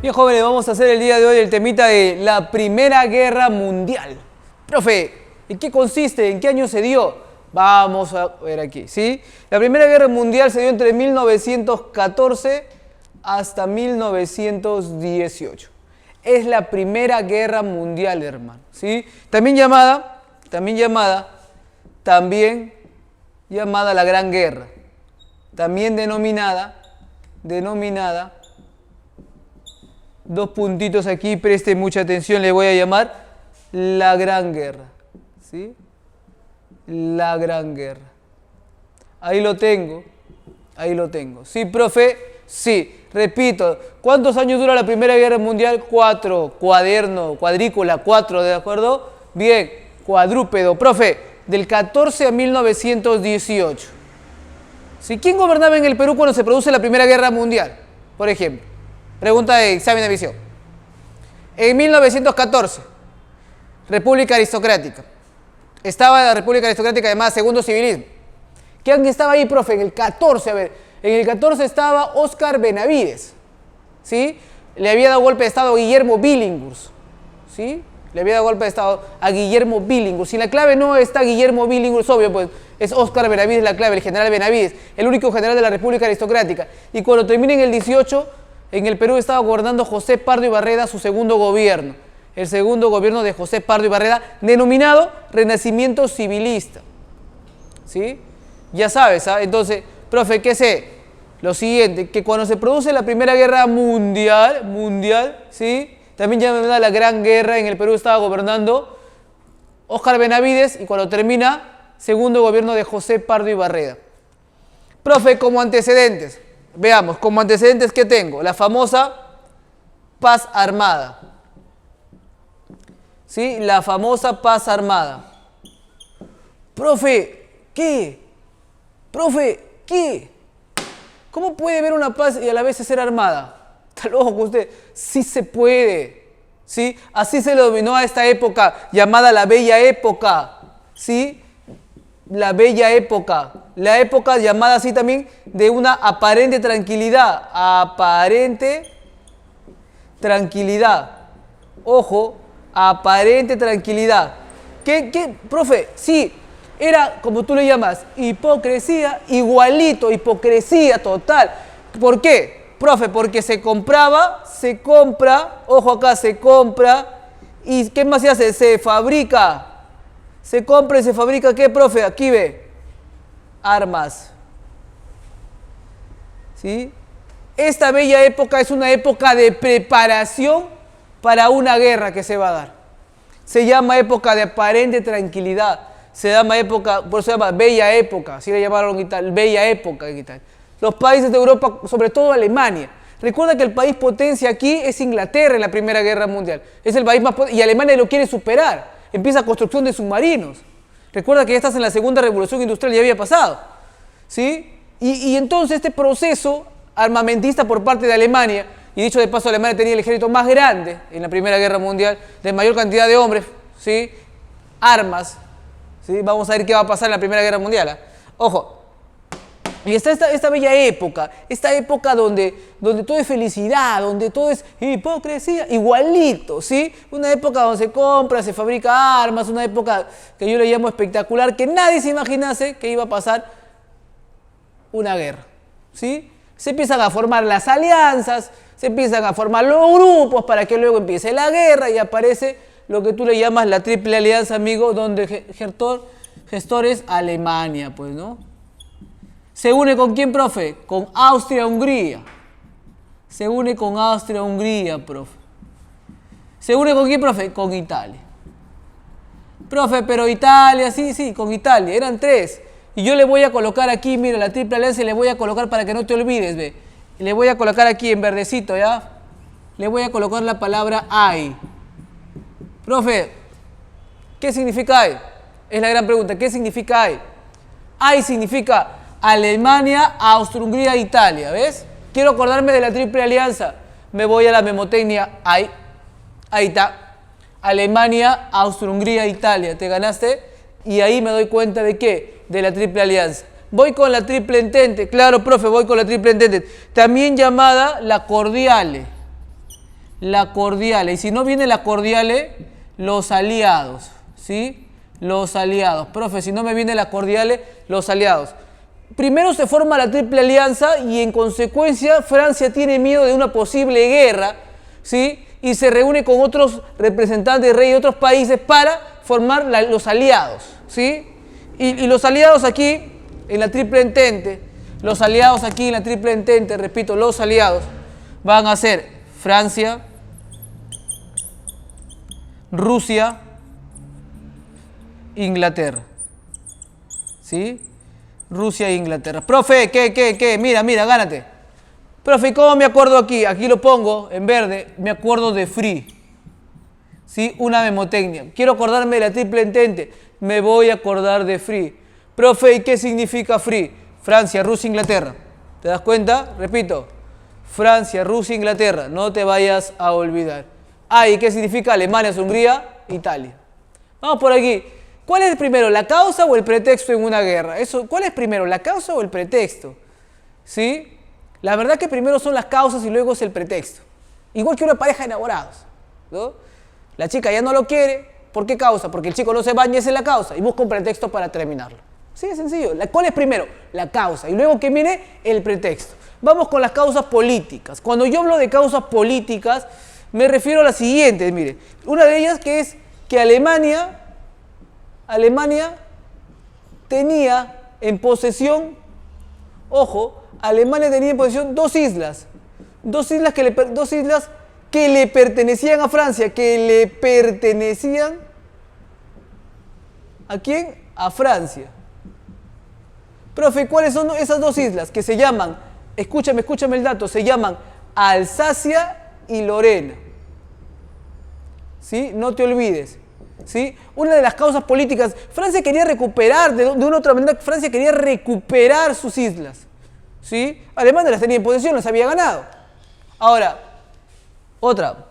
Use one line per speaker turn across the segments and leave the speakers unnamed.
Bien, jóvenes, vamos a hacer el día de hoy el temita de la Primera Guerra Mundial. Profe, ¿en qué consiste? ¿En qué año se dio? Vamos a ver aquí, ¿sí? La Primera Guerra Mundial se dio entre 1914 hasta 1918. Es la Primera Guerra Mundial, hermano, ¿sí? También llamada la Gran Guerra. También denominada, dos puntitos aquí, preste mucha atención, le voy a llamar la Gran Guerra, ¿sí? La Gran Guerra. Ahí lo tengo. ¿Sí, profe? Sí. Repito, ¿cuántos años dura la Primera Guerra Mundial? 4, cuadrícula, 4, ¿de acuerdo? Bien, cuadrúpedo. Profe, del 14 a 1918. ¿Sí? ¿Quién gobernaba en el Perú cuando se produce la Primera Guerra Mundial? Por ejemplo, pregunta de examen de admisión. En 1914, República Aristocrática. Estaba la República Aristocrática llamada Segundo Civilismo. ¿Quién estaba ahí, profe? En el 14, a ver. En el 14 estaba Óscar Benavides, ¿sí? Le había dado golpe de estado a Guillermo Billinghurst, ¿sí? Le había dado golpe de estado a Guillermo Billinghurst. Si la clave no está Guillermo Billinghurst, obvio, pues es Óscar Benavides la clave, el general Benavides, el único general de la República Aristocrática. Y cuando termina en el 18, en el Perú estaba gobernando José Pardo y Barreda, su segundo gobierno. El segundo gobierno de José Pardo y Barreda, denominado Renacimiento Civilista, ¿sí? Ya sabes, ¿ah? Entonces, profe, ¿qué sé? Lo siguiente, que cuando se produce la Primera Guerra Mundial, ¿sí? También llamada la Gran Guerra, en el Perú estaba gobernando Óscar Benavides y cuando termina, segundo gobierno de José Pardo y Barreda. Profe, como antecedentes, veamos, como antecedentes, ¿qué tengo? La famosa Paz Armada, ¿sí? La famosa Paz Armada. Profe, ¿qué? Profe, ¿qué? ¿Cómo puede haber una paz y a la vez ser armada? Está loco usted. Sí se puede, ¿sí? Así se le denominó a esta época llamada la Bella Época, ¿sí? La Bella Época. La época llamada así también de una aparente tranquilidad. Aparente tranquilidad. Ojo, aparente tranquilidad. ¿Qué, profe? Sí. Era, como tú le llamas, hipocresía, igualito, hipocresía total. ¿Por qué? Profe, porque se compra, ojo acá, se compra, ¿y qué más se hace? Se fabrica. Se compra y se fabrica, ¿qué, profe? Aquí ve, armas. ¿Sí? Esta bella época es una época de preparación para una guerra que se va a dar. Se llama época de aparente tranquilidad. Se llama época, por eso se llama Bella Época, así le llamaron y tal, Bella Época y tal. Los países de Europa, sobre todo Alemania. Recuerda que el país potencia aquí es Inglaterra en la Primera Guerra Mundial. Es el país más potente y Alemania lo quiere superar. Empieza construcción de submarinos. Recuerda que ya estás en la Segunda Revolución Industrial, ya había pasado, ¿sí? Y entonces este proceso armamentista por parte de Alemania, y dicho de paso, Alemania tenía el ejército más grande en la Primera Guerra Mundial, de mayor cantidad de hombres, ¿sí? Armas. ¿Sí? Vamos a ver qué va a pasar en la Primera Guerra Mundial, ¿eh? Ojo, y está esta bella época, esta época donde todo es felicidad, donde todo es hipocresía, igualito, ¿sí? Una época donde se compra, se fabrica armas, una época que yo le llamo espectacular, que nadie se imaginase que iba a pasar una guerra, ¿sí? Se empiezan a formar las alianzas, se empiezan a formar los grupos para que luego empiece la guerra y aparece lo que tú le llamas la Triple Alianza, amigo, donde gestor es Alemania, pues, ¿no? ¿Se une con quién, profe? Con Austria-Hungría. Se une con Austria-Hungría, profe. ¿Se une con quién, profe? Con Italia. Profe, pero Italia, sí, con Italia, eran 3. Y yo le voy a colocar aquí, mira, la Triple Alianza y le voy a colocar para que no te olvides, ve. Le voy a colocar aquí en verdecito, ¿ya? Le voy a colocar la palabra AI. Profe, ¿qué significa AI? Es la gran pregunta. ¿Qué significa AI? AI significa Alemania, Austria-Hungría, Italia. ¿Ves? Quiero acordarme de la Triple Alianza. Me voy a la memotecnia AI. Ahí está. Alemania, Austria-Hungría, Italia. ¿Te ganaste? Y ahí me doy cuenta de ¿qué? De la Triple Alianza. Voy con la Triple Entente. Claro, profe, voy con la Triple Entente. También llamada la Cordiale. la cordiale. Y si no viene la cordiale, los aliados, ¿sí? Los aliados. Profe, si no me viene la cordiale, los aliados. Primero se forma la Triple Alianza y en consecuencia Francia tiene miedo de una posible guerra, ¿sí? Y se reúne con otros representantes de rey de otros países para formar los aliados, ¿sí? Y los aliados aquí en la Triple Entente, los aliados aquí en la Triple Entente, repito, los aliados van a ser Francia, Rusia, Inglaterra, ¿sí? Rusia e Inglaterra. Profe, ¿qué? Mira, gánate. Profe, ¿cómo me acuerdo aquí? Aquí lo pongo en verde, me acuerdo de Free, ¿sí? Una memotecnia. Quiero acordarme de la Triple Entente, me voy a acordar de Free. Profe, ¿y qué significa Free? Francia, Rusia, Inglaterra. ¿Te das cuenta? Repito, Francia, Rusia, Inglaterra. No te vayas a olvidar. Ah, ¿y qué significa Alemania, Hungría, Italia? Vamos por aquí. ¿Cuál es primero, la causa o el pretexto en una guerra? ¿Cuál es primero, la causa o el pretexto? ¿Sí? La verdad que primero son las causas y luego es el pretexto. Igual que una pareja de enamorados, ¿no? La chica ya no lo quiere. ¿Por qué causa? Porque el chico no se baña, esa es la causa. Y busca un pretexto para terminarlo. Sí, es sencillo. ¿Cuál es primero? La causa. Y luego que viene el pretexto. Vamos con las causas políticas. Cuando yo hablo de causas políticas, me refiero a las siguientes. Mire, una de ellas que es que Alemania tenía en posesión, ojo, Alemania tenía en posesión dos islas que le pertenecían a Francia, que le pertenecían ¿a quién? A Francia. Profe, ¿cuáles son esas dos islas? Que se llaman, escúchame el dato, se llaman Alsacia y Lorena. ¿Sí? No te olvides. ¿Sí? Una de las causas políticas, Francia quería recuperar, de una u otra manera, Francia quería recuperar sus islas. ¿Sí? Alemania las tenía en posesión, las había ganado. Ahora, otra.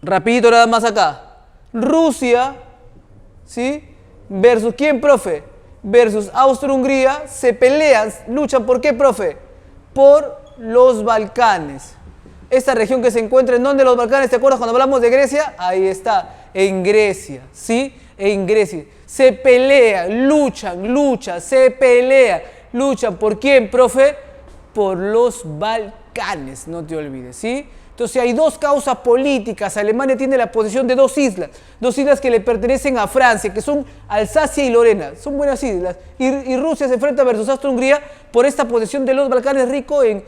Rapidito nada más acá. Rusia, ¿sí? ¿Versus quién, profe? Versus Austria-Hungría, se pelean, luchan, ¿por qué, profe? Por los Balcanes. Esta región que se encuentra en donde los Balcanes, ¿te acuerdas cuando hablamos de Grecia? Ahí está, en Grecia, ¿sí? En Grecia. Se pelean, se pelean, luchan, ¿por quién, profe? Por los Balcanes, no te olvides, ¿sí? Entonces hay dos causas políticas. Alemania tiene la posesión de dos islas que le pertenecen a Francia, que son Alsacia y Lorena. Son buenas islas. Y Rusia se enfrenta versus Austria-Hungría por esta posesión de los Balcanes rico en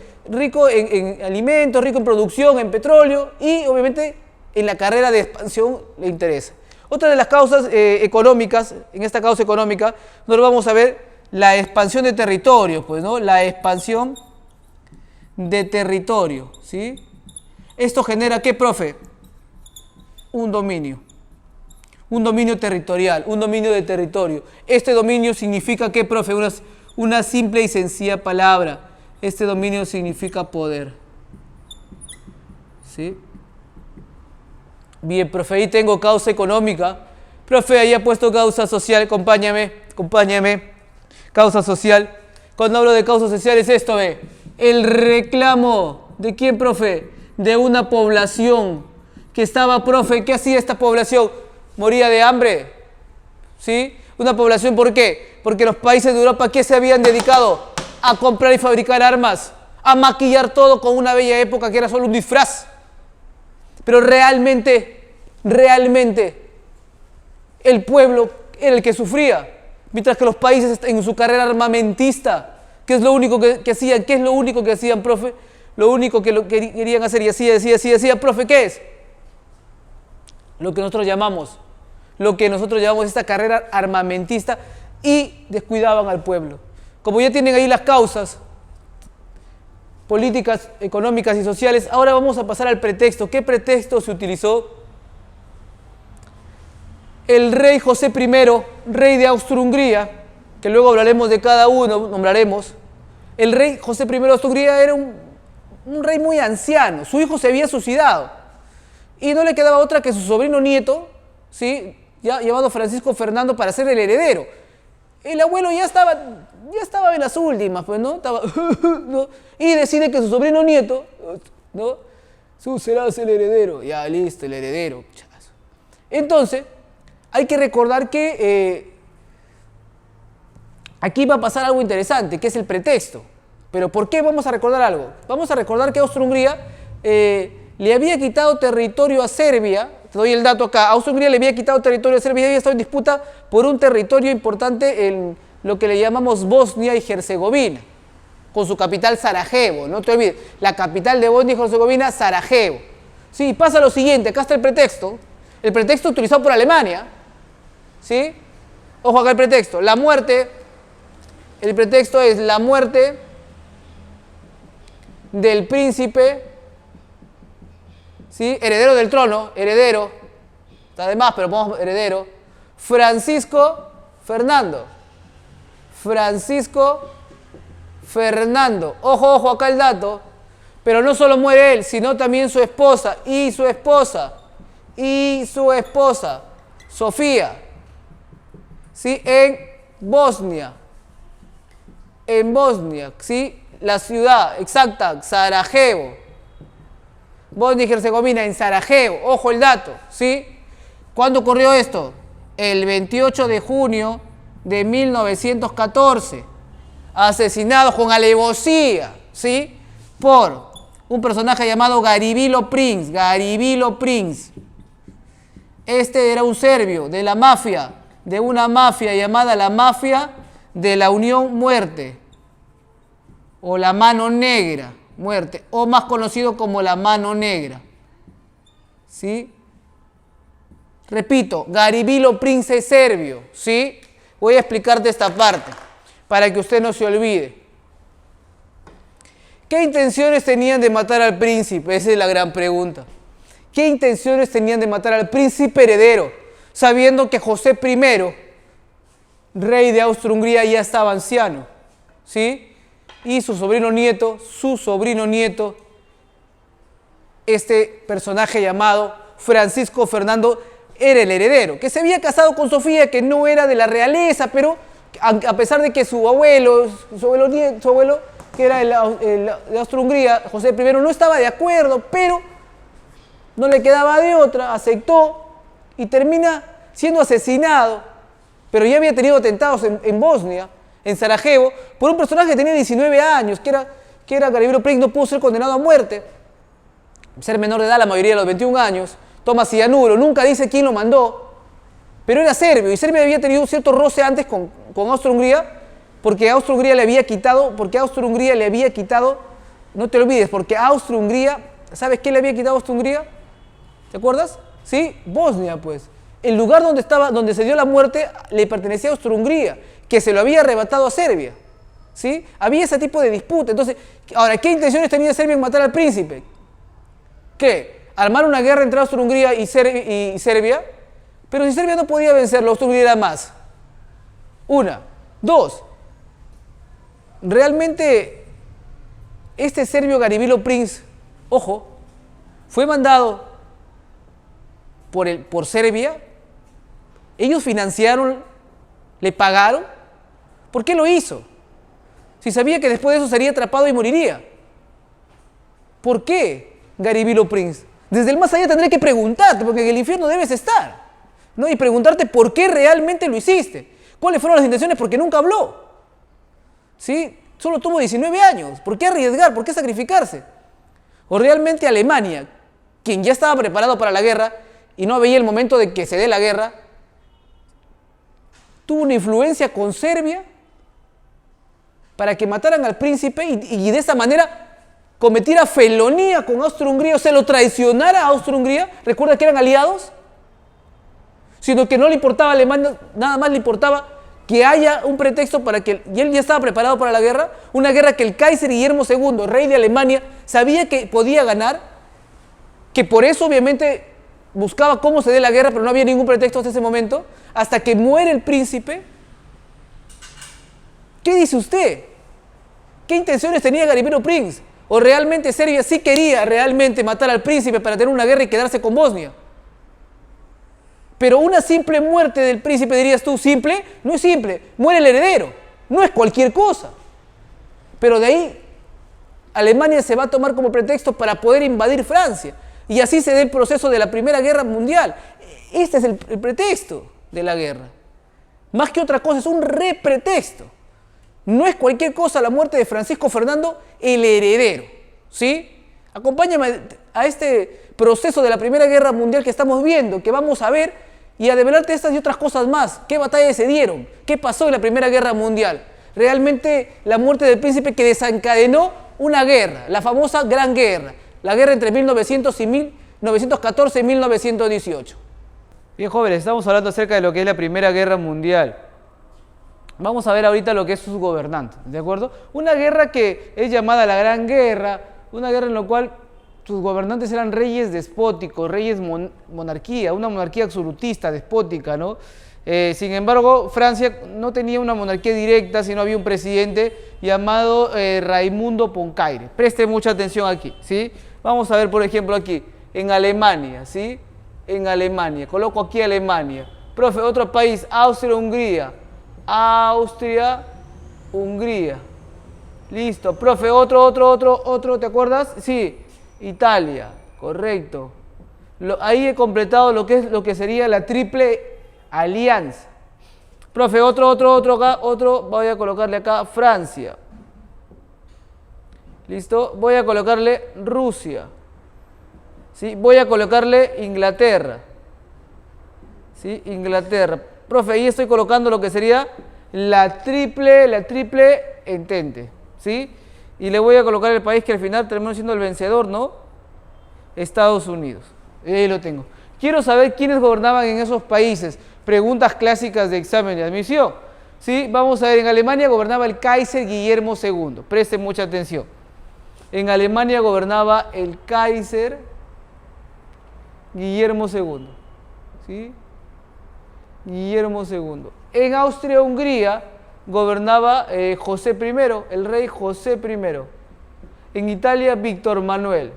alimentos, rico en producción, en petróleo y obviamente en la carrera de expansión le interesa. Otra de las causas económicas, en esta causa económica, nos vamos a ver la expansión de territorio, pues, ¿no? La expansión de territorio, ¿sí? Esto genera, ¿qué, profe? Un dominio territorial, un dominio de territorio. Este dominio significa, ¿qué, profe? Una simple y sencilla palabra. Este dominio significa poder. ¿Sí? Bien, profe, ahí tengo causa económica. Profe, ahí ha puesto causa social, acompáñame. Causa social. Cuando hablo de causa social es esto, ve. El reclamo, ¿de quién, profe? De una población que estaba, profe, ¿qué hacía esta población? Moría de hambre, ¿sí? Una población, ¿por qué? Porque los países de Europa, ¿qué se habían dedicado? A comprar y fabricar armas, a maquillar todo con una bella época que era solo un disfraz. Pero realmente, el pueblo era el que sufría, mientras que los países en su carrera armamentista, ¿qué es lo único que hacían? ¿Qué es lo único que hacían, profe? Lo único que querían hacer y decía, profe, ¿qué es? Lo que nosotros llamamos esta carrera armamentista y descuidaban al pueblo. Como ya tienen ahí las causas políticas, económicas y sociales, ahora vamos a pasar al pretexto. ¿Qué pretexto se utilizó? El rey José I, rey de Austria-Hungría, que luego hablaremos de cada uno, nombraremos. El rey José I de Austria-Hungría era un rey muy anciano, su hijo se había suicidado y no le quedaba otra que su sobrino nieto, ¿sí? Ya llamado Francisco Fernando, para ser el heredero. El abuelo ya estaba en las últimas, pues, ¿no? ¿no? Y decide que su sobrino nieto, ¿no? Tú serás el heredero. Ya, listo, el heredero. Entonces, hay que recordar que aquí va a pasar algo interesante, que es el pretexto. Pero ¿por qué vamos a recordar algo? Vamos a recordar que Austro-Hungría le había quitado territorio a Serbia. Te doy el dato acá. Austro-Hungría le había quitado territorio a Serbia y había estado en disputa por un territorio importante en lo que le llamamos Bosnia y Herzegovina, con su capital Sarajevo. No te olvides, la capital de Bosnia y Herzegovina, Sarajevo. Sí, pasa lo siguiente, acá está el pretexto utilizado por Alemania. ¿Sí? Ojo acá el pretexto. La muerte, el pretexto es la muerte del príncipe, ¿sí? Heredero del trono, heredero, está de más, pero pongamos heredero, Francisco Fernando. Ojo, ojo acá el dato. Pero no solo muere él, sino también su esposa, Sofía. ¿Sí? En Bosnia, ¿sí? La ciudad exacta, Sarajevo. Bosnia y Herzegovina en Sarajevo. Ojo el dato, ¿sí? ¿Cuándo ocurrió esto? El 28 de junio de 1914. Asesinado con alevosía, ¿sí? Por un personaje llamado Garibilo Prince. Este era un serbio de la mafia, de una mafia llamada la mafia de la Unión Muerte, o la Mano Negra, muerte, o más conocido como la Mano Negra. ¿Sí? Repito, Garibilo Prince es serbio, ¿sí? Voy a explicarte esta parte para que usted no se olvide. ¿Qué intenciones tenían de matar al príncipe? Esa es la gran pregunta. ¿Qué intenciones tenían de matar al príncipe heredero, sabiendo que José I, rey de Austro-Hungría, ya estaba anciano? ¿Sí? Y su sobrino nieto, este personaje llamado Francisco Fernando, era el heredero, que se había casado con Sofía, que no era de la realeza, pero a pesar de que su abuelo, que era de Austro-Hungría, José I, no estaba de acuerdo, pero no le quedaba de otra, aceptó y termina siendo asesinado, pero ya había tenido atentados en Bosnia, en Sarajevo, por un personaje que tenía 19 años, que era Garibilo Prince. No pudo ser condenado a muerte, ser menor de edad la mayoría de los 21 años, toma cianuro, nunca dice quién lo mandó, pero era serbio, y Serbia había tenido un cierto roce antes con Austro-Hungría, porque Austro-Hungría le había quitado, no te olvides, porque Austro-Hungría, ¿sabes qué le había quitado a Austro-Hungría? ¿Te acuerdas? Sí, Bosnia, pues. El lugar donde se dio la muerte le pertenecía a Austro-Hungría, que se lo había arrebatado a Serbia. ¿Sí? Había ese tipo de disputa. Entonces, ahora, ¿qué intenciones tenía Serbia en matar al príncipe? ¿Qué? ¿Armar una guerra entre Austro-Hungría y Serbia? Pero si Serbia no podía vencerlo, Austro-Hungría era más. Una. Dos. Realmente, este serbio Garibilo Prince, ojo, fue mandado por Serbia. Ellos financiaron, le pagaron. ¿Por qué lo hizo? Si sabía que después de eso sería atrapado y moriría. ¿Por qué Garibilo Prince? Desde el más allá tendré que preguntarte, porque en el infierno debes estar, ¿no? Y preguntarte por qué realmente lo hiciste. ¿Cuáles fueron las intenciones? Porque nunca habló. ¿Sí? Solo tuvo 19 años. ¿Por qué arriesgar? ¿Por qué sacrificarse? O realmente Alemania, quien ya estaba preparado para la guerra y no veía el momento de que se dé la guerra, tuvo una influencia con Serbia para que mataran al príncipe y de esa manera cometiera felonía con Austro-Hungría, o sea, lo traicionara a Austro-Hungría. Recuerda que eran aliados, sino que no le importaba a Alemania, nada más le importaba que haya un pretexto para que, y él ya estaba preparado para la guerra, una guerra que el Kaiser Guillermo II, rey de Alemania, sabía que podía ganar, que por eso obviamente buscaba cómo se dé la guerra, pero no había ningún pretexto hasta ese momento, hasta que muere el príncipe. ¿Qué dice usted? ¿Qué intenciones tenía Garibilo Prince? ¿O realmente Serbia sí quería realmente matar al príncipe para tener una guerra y quedarse con Bosnia? Pero una simple muerte del príncipe, dirías tú, ¿simple? No es simple, muere el heredero, no es cualquier cosa. Pero de ahí Alemania se va a tomar como pretexto para poder invadir Francia. Y así se da el proceso de la Primera Guerra Mundial. Este es el pretexto de la guerra. Más que otra cosa, es un repretexto. No es cualquier cosa la muerte de Francisco Fernando, el heredero. ¿Sí? Acompáñame a este proceso de la Primera Guerra Mundial que estamos viendo, que vamos a ver, y a develarte estas y otras cosas más. ¿Qué batallas se dieron? ¿Qué pasó en la Primera Guerra Mundial? Realmente la muerte del príncipe que desencadenó una guerra, la famosa Gran Guerra, la guerra entre 1914 y 1918. Bien, jóvenes, estamos hablando acerca de lo que es la Primera Guerra Mundial. Vamos a ver ahorita lo que es sus gobernantes, ¿de acuerdo? Una guerra que es llamada la Gran Guerra, una guerra en la cual sus gobernantes eran reyes despóticos, reyes monarquía, una monarquía absolutista, despótica, ¿no? Sin embargo, Francia no tenía una monarquía directa, sino había un presidente llamado Raimundo Poncaire. Preste mucha atención aquí, ¿sí? Vamos a ver, por ejemplo, aquí, en Alemania, ¿sí? En Alemania, coloco aquí Alemania. Profe, otro país, Austria-Hungría. Austria-Hungría. Listo. Profe, otro, ¿te acuerdas? Sí, Italia, correcto. Ahí he completado lo que sería la triple alianza. Profe, otro acá, voy a colocarle acá Francia. ¿Listo? Voy a colocarle Rusia. ¿Sí? Voy a colocarle Inglaterra. ¿Sí? Inglaterra. Profe, ahí estoy colocando lo que sería la triple entente. ¿Sí? Y le voy a colocar el país que al final terminó siendo el vencedor, ¿no? Estados Unidos. Ahí lo tengo. Quiero saber quiénes gobernaban en esos países. Preguntas clásicas de examen de admisión. ¿Sí? Vamos a ver, en Alemania gobernaba el Kaiser Guillermo II. Presten mucha atención. En Alemania gobernaba el Kaiser Guillermo II. ¿Sí? Guillermo II. En Austria-Hungría gobernaba José I, el rey José I. En Italia, Víctor Manuel.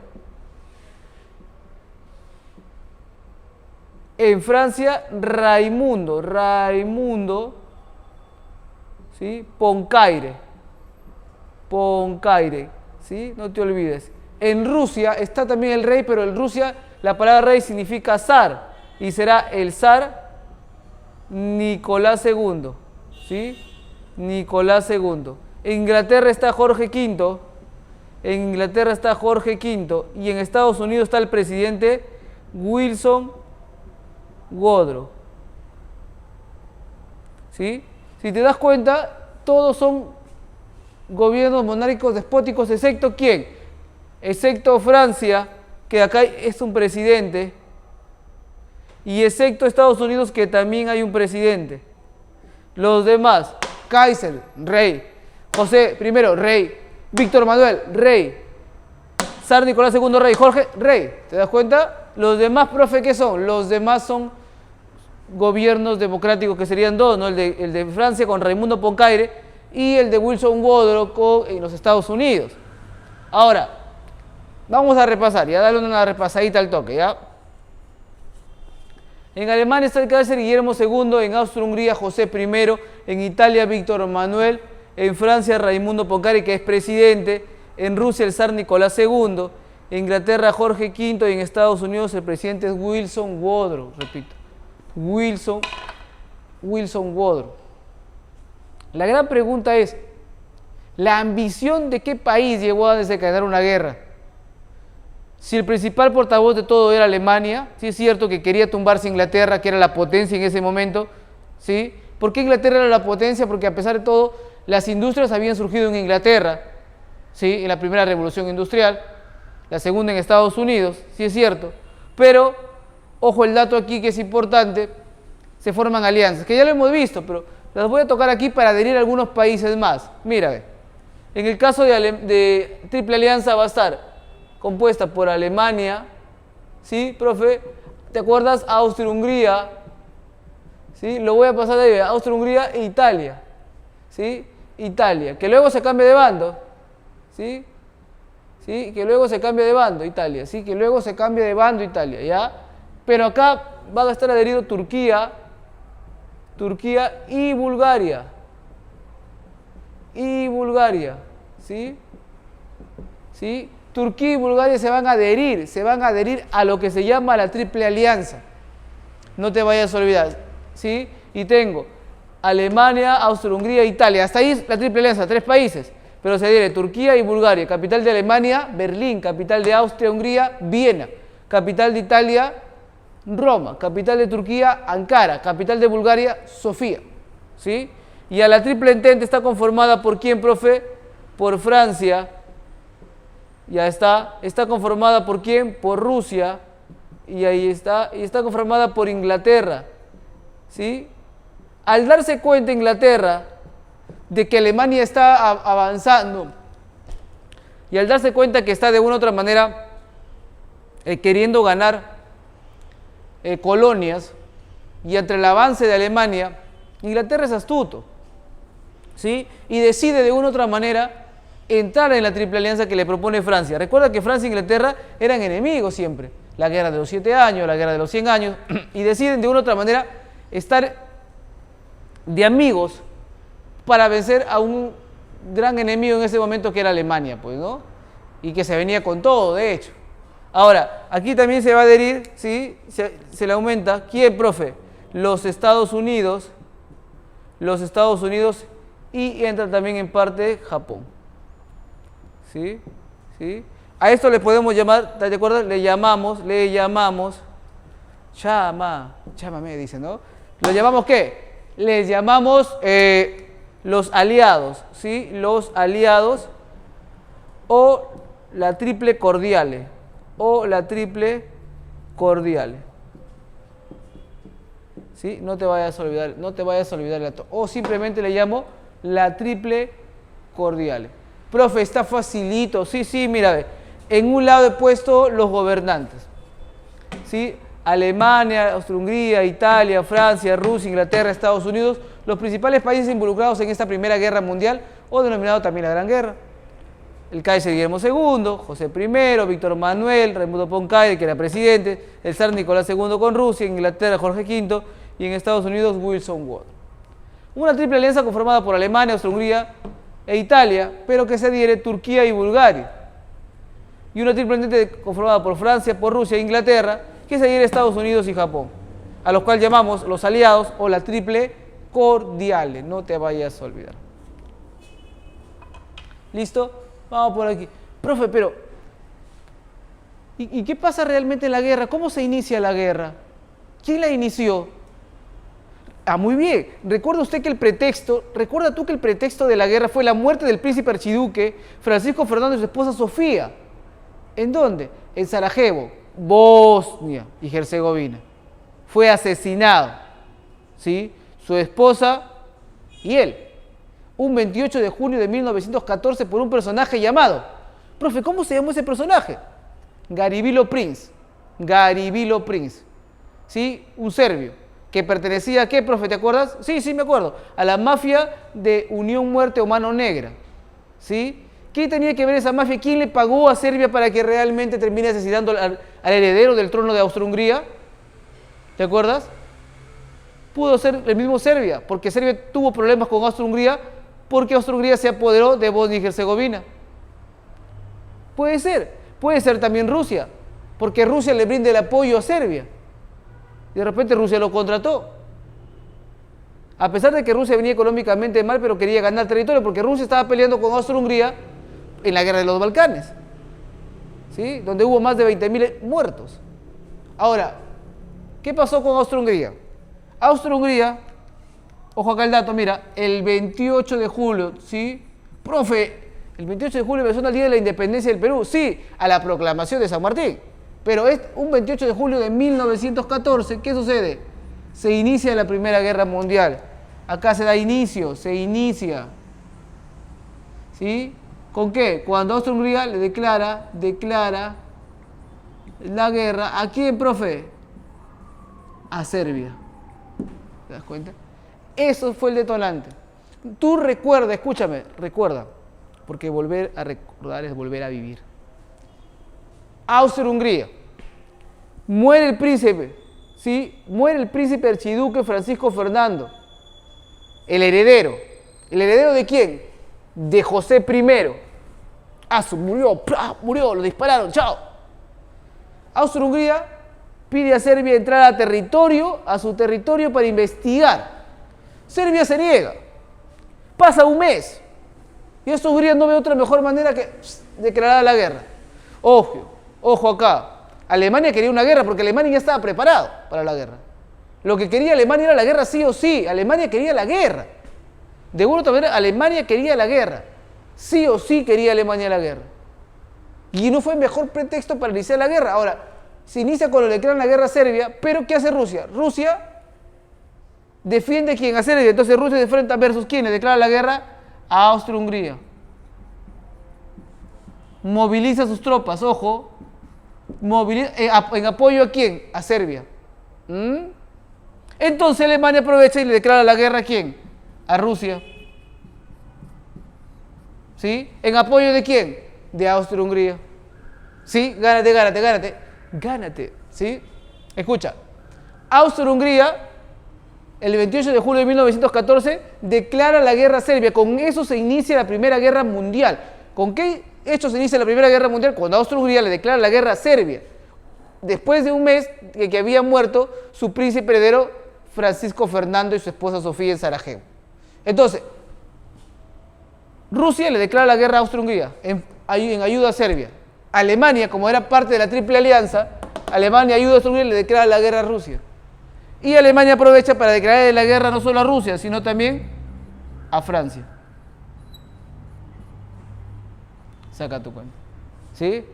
En Francia, Raimundo, ¿sí? Poncaire, ¿sí? No te olvides. En Rusia está también el rey, pero en Rusia la palabra rey significa zar, y será el zar Nicolás II, ¿sí? Nicolás II. En Inglaterra está Jorge V, y en Estados Unidos está el presidente Wilson Woodrow. ¿Sí? Si te das cuenta, todos son gobiernos monárquicos despóticos, excepto ¿quién? Excepto Francia, que acá es un presidente, y excepto Estados Unidos, que también hay un presidente. Los demás, Kaiser, rey, José I, rey, Víctor Manuel, rey, Zar Nicolás II, rey, Jorge, rey. ¿Te das cuenta? Los demás, profe, ¿qué son? Los demás son gobiernos democráticos, que serían dos, ¿no? El de Francia con Raimundo Poncaire y el de Wilson Woodrow en los Estados Unidos. Ahora, vamos a repasar, ya dale una repasadita al toque, ¿ya? En Alemania está el Kaiser Guillermo II, en Austria-Hungría José I, en Italia Víctor Manuel, en Francia Raimundo Poncaire, que es presidente, en Rusia el zar Nicolás II, en Inglaterra Jorge V y en Estados Unidos el presidente es Wilson Woodrow, repito, Wilson Woodrow. La gran pregunta es, ¿la ambición de qué país llevó a desencadenar una guerra? Si el principal portavoz de todo era Alemania, sí es cierto que quería tumbarse Inglaterra, que era la potencia en ese momento, ¿sí? ¿Por qué Inglaterra era la potencia? Porque a pesar de todo, las industrias habían surgido en Inglaterra, ¿sí? En la primera revolución industrial, la segunda en Estados Unidos, sí es cierto, pero, ojo el dato aquí que es importante, se forman alianzas, que ya lo hemos visto, pero las voy a tocar aquí para adherir a algunos países más. Mira, en el caso de Triple Alianza va a estar compuesta por Alemania, ¿sí, profe? ¿Te acuerdas? Austria-Hungría, ¿sí? Lo voy a pasar de ahí, Austria-Hungría e Italia, ¿sí? Italia, que luego se cambie de bando, ¿sí? ¿Sí? Que luego se cambie de bando, Italia, ¿sí? Que luego se cambie de bando, Italia, ¿ya? Pero acá van a estar adheridos Turquía y Bulgaria, ¿sí? ¿sí? Turquía y Bulgaria se van a adherir a lo que se llama la Triple Alianza. No te vayas a olvidar, ¿sí? Y tengo Alemania, Austria-Hungría, Italia. Hasta ahí la Triple Alianza, 3 países. Pero se adhiere Turquía y Bulgaria. Capital de Alemania, Berlín. Capital de Austria-Hungría, Viena. Capital de Italia, Roma. Capital de Turquía, Ankara. Capital de Bulgaria, Sofía. ¿Sí? Y a la Triple Entente está conformada por ¿quién, profe? Por Francia. Ya está. Está conformada por ¿quién? Por Rusia. Y ahí está. Y está conformada por Inglaterra. ¿Sí? Al darse cuenta Inglaterra de que Alemania está avanzando y al darse cuenta que está de una u otra manera queriendo ganar colonias, y entre el avance de Alemania, Inglaterra es astuto, ¿sí? Y decide de una u otra manera entrar en la Triple Alianza que le propone Francia. Recuerda que Francia e Inglaterra eran enemigos siempre, la guerra de los 7 años, la guerra de los 100 años, y deciden de una u otra manera estar de amigos para vencer a un gran enemigo en ese momento que era Alemania, pues, ¿no? Y que se venía con todo, de hecho. Ahora, aquí también se va a adherir, ¿sí? Se le aumenta. ¿Quién, profe? Los Estados Unidos y entra también en parte Japón. ¿Sí? ¿Sí? A esto le podemos llamar, ¿te acuerdas? Le llamamos, llámame, dice, ¿no? ¿Lo llamamos qué? Les llamamos los aliados, ¿sí? Los aliados o la triple cordiale, ¿sí? No te vayas a olvidar, o simplemente le llamo la triple cordiale. Profe, está facilito, sí, mira, en un lado he puesto los gobernantes, ¿sí? Alemania, Austria-Hungría, Italia, Francia, Rusia, Inglaterra, Estados Unidos, los principales países involucrados en esta Primera Guerra Mundial, o denominado también la Gran Guerra. El Kaiser Guillermo II, José I, Víctor Manuel, Raimundo Poncay, que era presidente, el zar Nicolás II con Rusia, en Inglaterra Jorge V y en Estados Unidos Wilson Wood. Una triple alianza conformada por Alemania, Austria-Hungría e Italia, pero que se adhiere Turquía y Bulgaria. Y una triple entente conformada por Francia, por Rusia e Inglaterra, que se adhiere Estados Unidos y Japón, a los cuales llamamos los aliados o la triple cordiale. No te vayas a olvidar. ¿Listo? Vamos por aquí. Profe, pero ¿y qué pasa realmente en la guerra? ¿Cómo se inicia la guerra? ¿Quién la inició? Muy bien. ¿Recuerda tú que el pretexto de la guerra fue la muerte del príncipe archiduque Francisco Fernando y su esposa Sofía? ¿En dónde? En Sarajevo, Bosnia y Herzegovina. Fue asesinado, ¿sí? Su esposa y él. Un 28 de junio de 1914 por un personaje llamado. Profe, ¿cómo se llamó ese personaje? Garibilo Prince. ¿Sí? Un serbio que pertenecía a ¿qué, profe? ¿Te acuerdas? Sí, me acuerdo. A la mafia de Unión Muerte o Mano Negra. ¿Sí? ¿Qué tenía que ver esa mafia? ¿Quién le pagó a Serbia para que realmente termine asesinando al heredero del trono de Austria-Hungría? ¿Te acuerdas? Pudo ser el mismo Serbia, porque Serbia tuvo problemas con Austria-Hungría porque Austria-Hungría se apoderó de Bosnia y Herzegovina. Puede ser también Rusia, porque Rusia le brinda el apoyo a Serbia. Y de repente Rusia lo contrató. A pesar de que Rusia venía económicamente mal, pero quería ganar territorio, porque Rusia estaba peleando con Austria-Hungría en la guerra de los Balcanes, ¿sí? Donde hubo más de 20.000 muertos. Ahora, ¿qué pasó con Austria-Hungría? Austria-Hungría, ojo acá el dato, mira, el 28 de julio, ¿sí? Profe, el 28 de julio empezó el Día de la Independencia del Perú, sí, a la proclamación de San Martín, pero es un 28 de julio de 1914, ¿qué sucede? Se inicia la Primera Guerra Mundial. Acá se inicia, ¿sí? ¿Con qué? Cuando Austria-Hungría le declara la guerra, ¿a quién, profe? A Serbia. ¿Te das cuenta? Eso fue el detonante. Tú recuerda, escúchame, recuerda, porque volver a recordar es volver a vivir. Austria-Hungría. Muere el príncipe, ¿sí? Muere el príncipe archiduque Francisco Fernando. El heredero. ¿El heredero de quién? De José I. Murió, murió, lo dispararon, chao. Austro-Hungría pide a Serbia entrar a su territorio para investigar. Serbia se niega. Pasa un mes. Y Austro-Hungría no ve otra mejor manera que declarar la guerra. Ojo acá. Alemania quería una guerra porque Alemania ya estaba preparado para la guerra. Lo que quería Alemania era la guerra sí o sí. Alemania quería la guerra. De alguna otra manera, Alemania quería la guerra. Sí o sí quería Alemania la guerra. Y no fue el mejor pretexto para iniciar la guerra. Ahora, se inicia cuando le declaran la guerra a Serbia, pero ¿qué hace Rusia? Rusia defiende a quién, a Serbia. Entonces Rusia se enfrenta versus quién le declara la guerra a Austro-Hungría. Moviliza sus tropas, ojo. ¿En apoyo a quién? A Serbia. Entonces Alemania aprovecha y le declara la guerra a quién? A Rusia. ¿Sí? ¿En apoyo de quién? De Austro-Hungría. ¿Sí? Gánate. ¿Sí? Escucha. Austro-Hungría, el 28 de julio de 1914, declara la guerra a Serbia. Con eso se inicia la Primera Guerra Mundial. ¿Con qué hecho se inicia la Primera Guerra Mundial? Cuando Austro-Hungría le declara la guerra a Serbia. Después de un mes que había muerto su príncipe heredero Francisco Fernando y su esposa Sofía en Sarajevo. Entonces, Rusia le declara la guerra a Austro-Hungría en ayuda a Serbia. Alemania, como era parte de la Triple Alianza, Alemania ayuda a Austro-Hungría y le declara la guerra a Rusia. Y Alemania aprovecha para declarar la guerra no solo a Rusia, sino también a Francia. Saca tu cuenta. ¿Sí?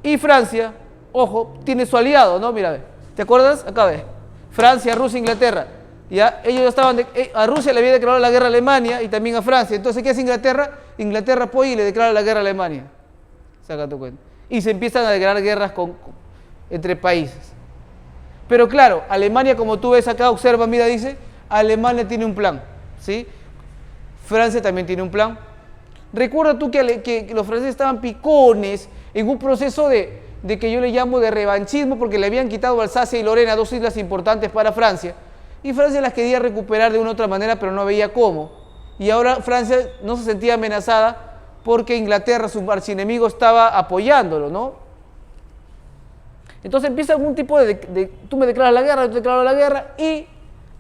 Y Francia, ojo, tiene su aliado, ¿no? Mira, ¿te acuerdas? Acá ve. Francia, Rusia, Inglaterra. Ya, ellos estaban a Rusia le había declarado la guerra a Alemania y también a Francia. Entonces, ¿qué hace Inglaterra? Inglaterra apoya y le declara la guerra a Alemania. Saca tu cuenta. Y se empiezan a declarar guerras entre países. Pero claro, Alemania, como tú ves acá, observa, mira, dice, Alemania tiene un plan, ¿sí? Francia también tiene un plan. Recuerda tú que los franceses estaban picones en un proceso de que yo le llamo de revanchismo porque le habían quitado Alsacia y Lorena, dos islas importantes para Francia. Y Francia las quería recuperar de una u otra manera, pero no veía cómo. Y ahora Francia no se sentía amenazada porque Inglaterra, su archienemigo, estaba apoyándolo, ¿no? Entonces empieza algún tipo tú me declaras la guerra, yo te declaro la guerra, y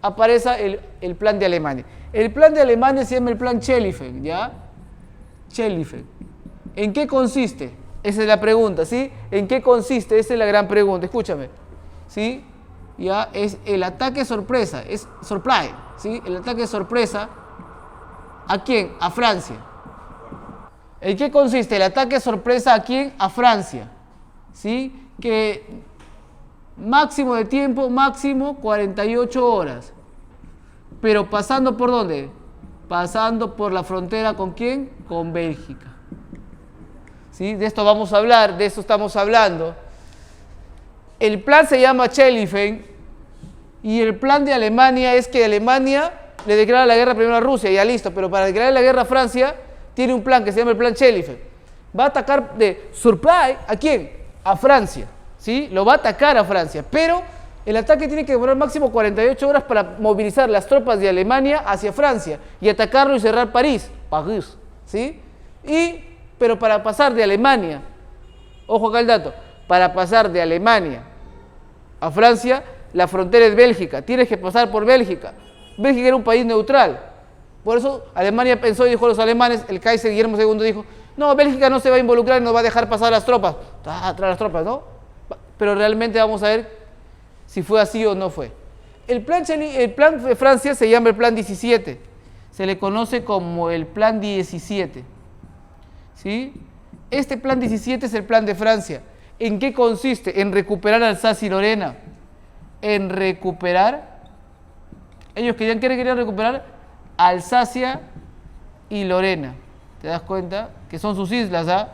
aparece el plan de Alemania. El plan de Alemania se llama el plan Schlieffen, ¿ya? Schlieffen. ¿En qué consiste? Esa es la pregunta, ¿sí? ¿En qué consiste? Esa es la gran pregunta, escúchame, ¿sí? Ya es el ataque sorpresa, es surprise, ¿sí? El ataque sorpresa, ¿a quién? A Francia. ¿En qué consiste el ataque sorpresa a quién? A Francia, ¿sí? Que máximo de tiempo, máximo 48 horas. Pero pasando por ¿dónde? Pasando por la frontera ¿con quién? Con Bélgica. ¿Sí? De esto vamos a hablar, de eso estamos hablando. El plan se llama Schlieffen y el plan de Alemania es que Alemania le declara la guerra primero a Rusia, ya listo, pero para declarar la guerra a Francia tiene un plan que se llama el plan Schlieffen. Va a atacar de surprise ¿a quién? A Francia, ¿sí? Lo va a atacar a Francia, pero el ataque tiene que demorar máximo 48 horas para movilizar las tropas de Alemania hacia Francia y atacarlo y cerrar París, ¿sí? Pero para pasar de Alemania, ojo acá el dato, para pasar de Alemania a Francia, la frontera es Bélgica, tienes que pasar por Bélgica. Bélgica era un país neutral, por eso Alemania pensó y dijo a los alemanes, el Kaiser Guillermo II dijo, no, Bélgica no se va a involucrar y nos va a dejar pasar las tropas, tras las tropas, ¿no? Pero realmente vamos a ver si fue así o no fue. El plan de Francia se llama el plan 17, se le conoce como el plan 17, ¿sí? Este plan 17 es el plan de Francia. ¿En qué consiste? En recuperar Alsacia y Lorena. En recuperar, ellos querían recuperar Alsacia y Lorena. ¿Te das cuenta? Que son sus islas, ¿ah?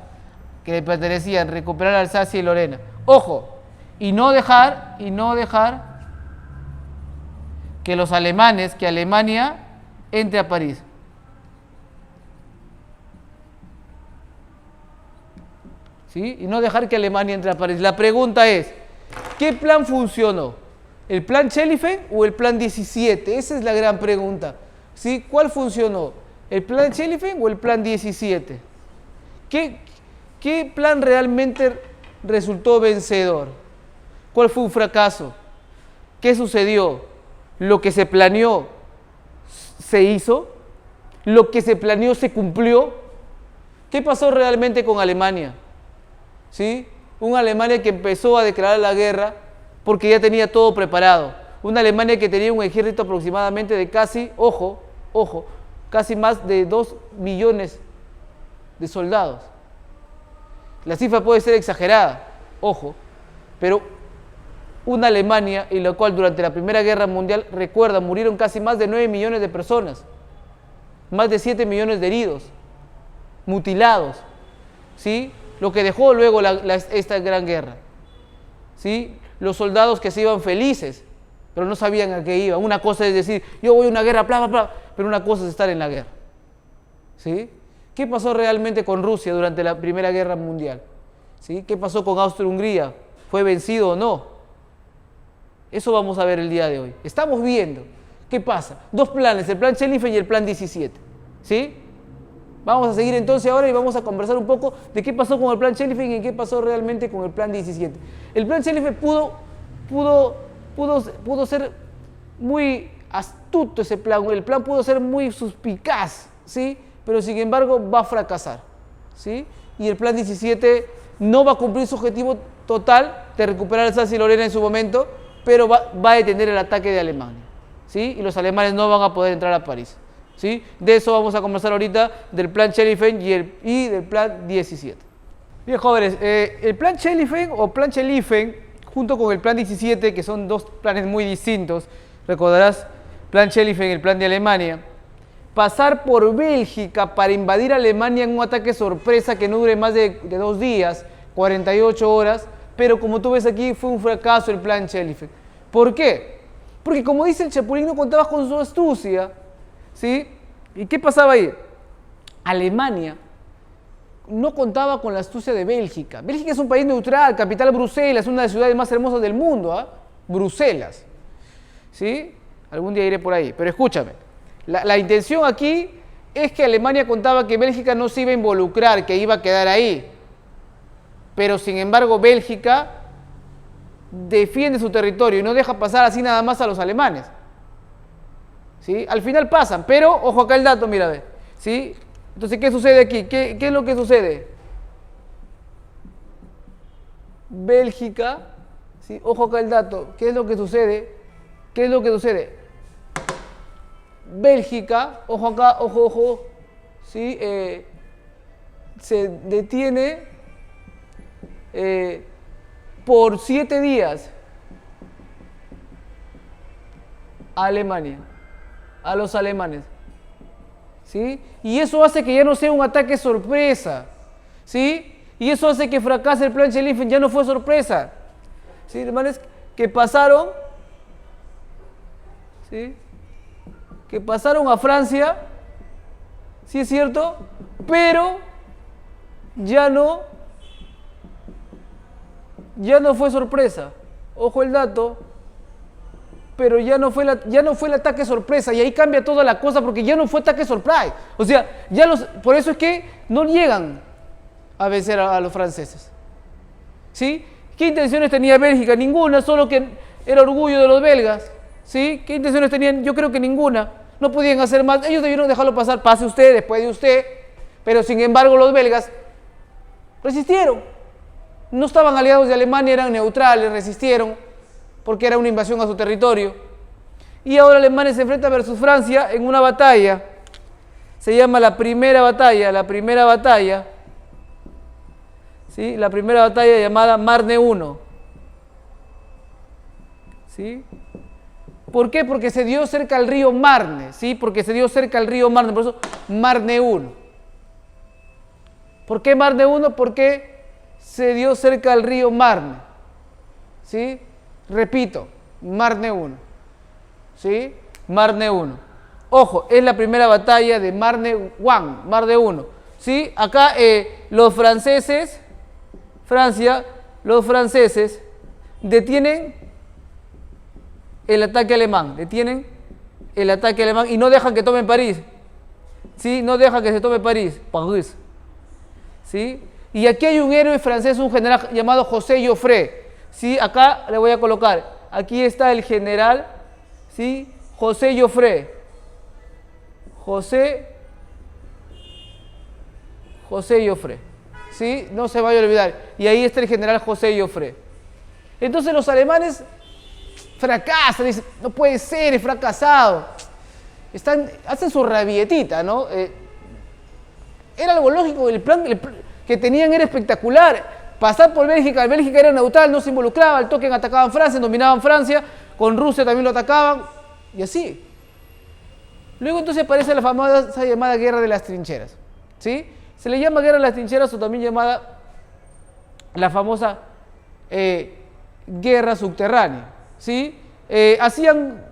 Que le pertenecían, recuperar Alsacia y Lorena. Ojo, y no dejar que los alemanes, que Alemania entre a París. ¿Sí? Y no dejar que Alemania entre a París. La pregunta es, ¿qué plan funcionó? ¿El plan Schlieffen o el plan 17? Esa es la gran pregunta. ¿Sí? ¿Cuál funcionó? ¿El plan Schlieffen o el plan 17? ¿Qué plan realmente resultó vencedor? ¿Cuál fue un fracaso? ¿Qué sucedió? ¿Lo que se planeó se hizo? ¿Lo que se planeó se cumplió? ¿Qué pasó realmente con Alemania? ¿Sí? Una Alemania que empezó a declarar la guerra porque ya tenía todo preparado. Una Alemania que tenía un ejército aproximadamente de casi, ojo, casi más de 2 millones de soldados. La cifra puede ser exagerada, ojo, pero una Alemania en la cual durante la Primera Guerra Mundial, recuerda, murieron casi más de 9 millones de personas, más de 7 millones de heridos, mutilados, ¿sí? Lo que dejó luego esta gran guerra, ¿sí? Los soldados que se iban felices, pero no sabían a qué iban. Una cosa es decir, yo voy a una guerra, bla, bla, bla, pero una cosa es estar en la guerra, ¿sí? ¿Qué pasó realmente con Rusia durante la Primera Guerra Mundial? ¿Sí? ¿Qué pasó con Austria-Hungría? ¿Fue vencido o no? Eso vamos a ver el día de hoy. Estamos viendo qué pasa. 2 planes, el plan Schlieffen y el plan 17. ¿Sí? Vamos a seguir entonces ahora y vamos a conversar un poco de qué pasó con el plan Schlieffen y qué pasó realmente con el plan 17. El plan Schlieffen pudo ser muy astuto ese plan. El plan pudo ser muy suspicaz, ¿sí? Pero sin embargo va a fracasar, ¿sí? Y el plan 17 no va a cumplir su objetivo total de recuperar Alsacia y Lorena en su momento, pero va a detener el ataque de Alemania, ¿sí? Y los alemanes no van a poder entrar a París, ¿sí? De eso vamos a conversar ahorita, del plan Schlieffen y del plan 17. Bien, jóvenes, el plan Schlieffen o plan Schlieffen, junto con el plan 17, que son 2 planes muy distintos, recordarás, plan Schlieffen y el plan de Alemania, pasar por Bélgica para invadir Alemania en un ataque sorpresa que no dure más de 2 días, 48 horas, pero como tú ves aquí fue un fracaso el plan Schlieffen. ¿Por qué? Porque como dice el Chapulín, no contabas con su astucia, ¿sí? ¿Y qué pasaba ahí? Alemania no contaba con la astucia de Bélgica. Bélgica es un país neutral, capital Bruselas, una de las ciudades más hermosas del mundo, ¿ah? Bruselas, ¿sí? Algún día iré por ahí, pero escúchame. La intención aquí es que Alemania contaba que Bélgica no se iba a involucrar, que iba a quedar ahí. Pero sin embargo Bélgica defiende su territorio y no deja pasar así nada más a los alemanes, ¿sí? Al final pasan, pero ojo acá el dato, mira, ve, ¿sí? Entonces, ¿qué sucede aquí? ¿Qué es lo que sucede? Bélgica, ¿sí? Ojo acá el dato, ¿qué es lo que sucede? ¿Qué es lo que sucede? Bélgica, ojo acá, ojo, ¿sí? Se detiene por 7 días a Alemania, a los alemanes, ¿sí? Y eso hace que ya no sea un ataque sorpresa, ¿sí? Y eso hace que fracase el plan Schlieffen, ya no fue sorpresa, ¿sí? Hermanos, que pasaron, ¿sí? Que pasaron a Francia, sí es cierto, pero ya no fue sorpresa. Ojo el dato, pero ya no fue el ataque sorpresa, y ahí cambia toda la cosa porque ya no fue ataque surprise. O sea, por eso es que no llegan a vencer a los franceses, ¿sí? ¿Qué intenciones tenía Bélgica? Ninguna, solo que era orgullo de los belgas, ¿sí? ¿Qué intenciones tenían? Yo creo que ninguna. No podían hacer más, ellos debieron dejarlo pasar, pase usted, después de usted, pero sin embargo los belgas resistieron. No estaban aliados de Alemania, eran neutrales, resistieron, porque era una invasión a su territorio. Y ahora Alemania se enfrenta versus Francia en una batalla, se llama la primera batalla, ¿sí? La primera batalla llamada Marne I, ¿sí? ¿Por qué? Porque se dio cerca al río Marne, ¿sí? Porque se dio cerca al río Marne, por eso Marne I. ¿Por qué Marne I? Porque se dio cerca al río Marne, ¿sí? Repito, Marne I, ¿sí? Marne I. Ojo, es la primera batalla de Marne I, ¿sí? Acá los franceses detienen el ataque alemán, y no dejan que tomen París, ¿sí? No dejan que se tome París, ¿sí? Y aquí hay un héroe francés, un general llamado José Joffre, ¿sí? Acá le voy a colocar, aquí está el general, ¿sí? José Joffre, José Joffre, ¿sí? No se vaya a olvidar. Y ahí está el general José Joffre. Entonces los alemanes fracasan, dicen, no puede ser, es fracasado. Hacen su rabietita, ¿no? Era algo lógico, el plan que tenían era espectacular. Pasar por Bélgica era neutral, no se involucraba, al toque atacaban Francia, dominaban Francia, con Rusia también lo atacaban, y así. Luego entonces aparece la famosa llamada Guerra de las Trincheras, ¿sí? Se le llama Guerra de las Trincheras o también llamada la famosa guerra subterránea, ¿sí? Hacían,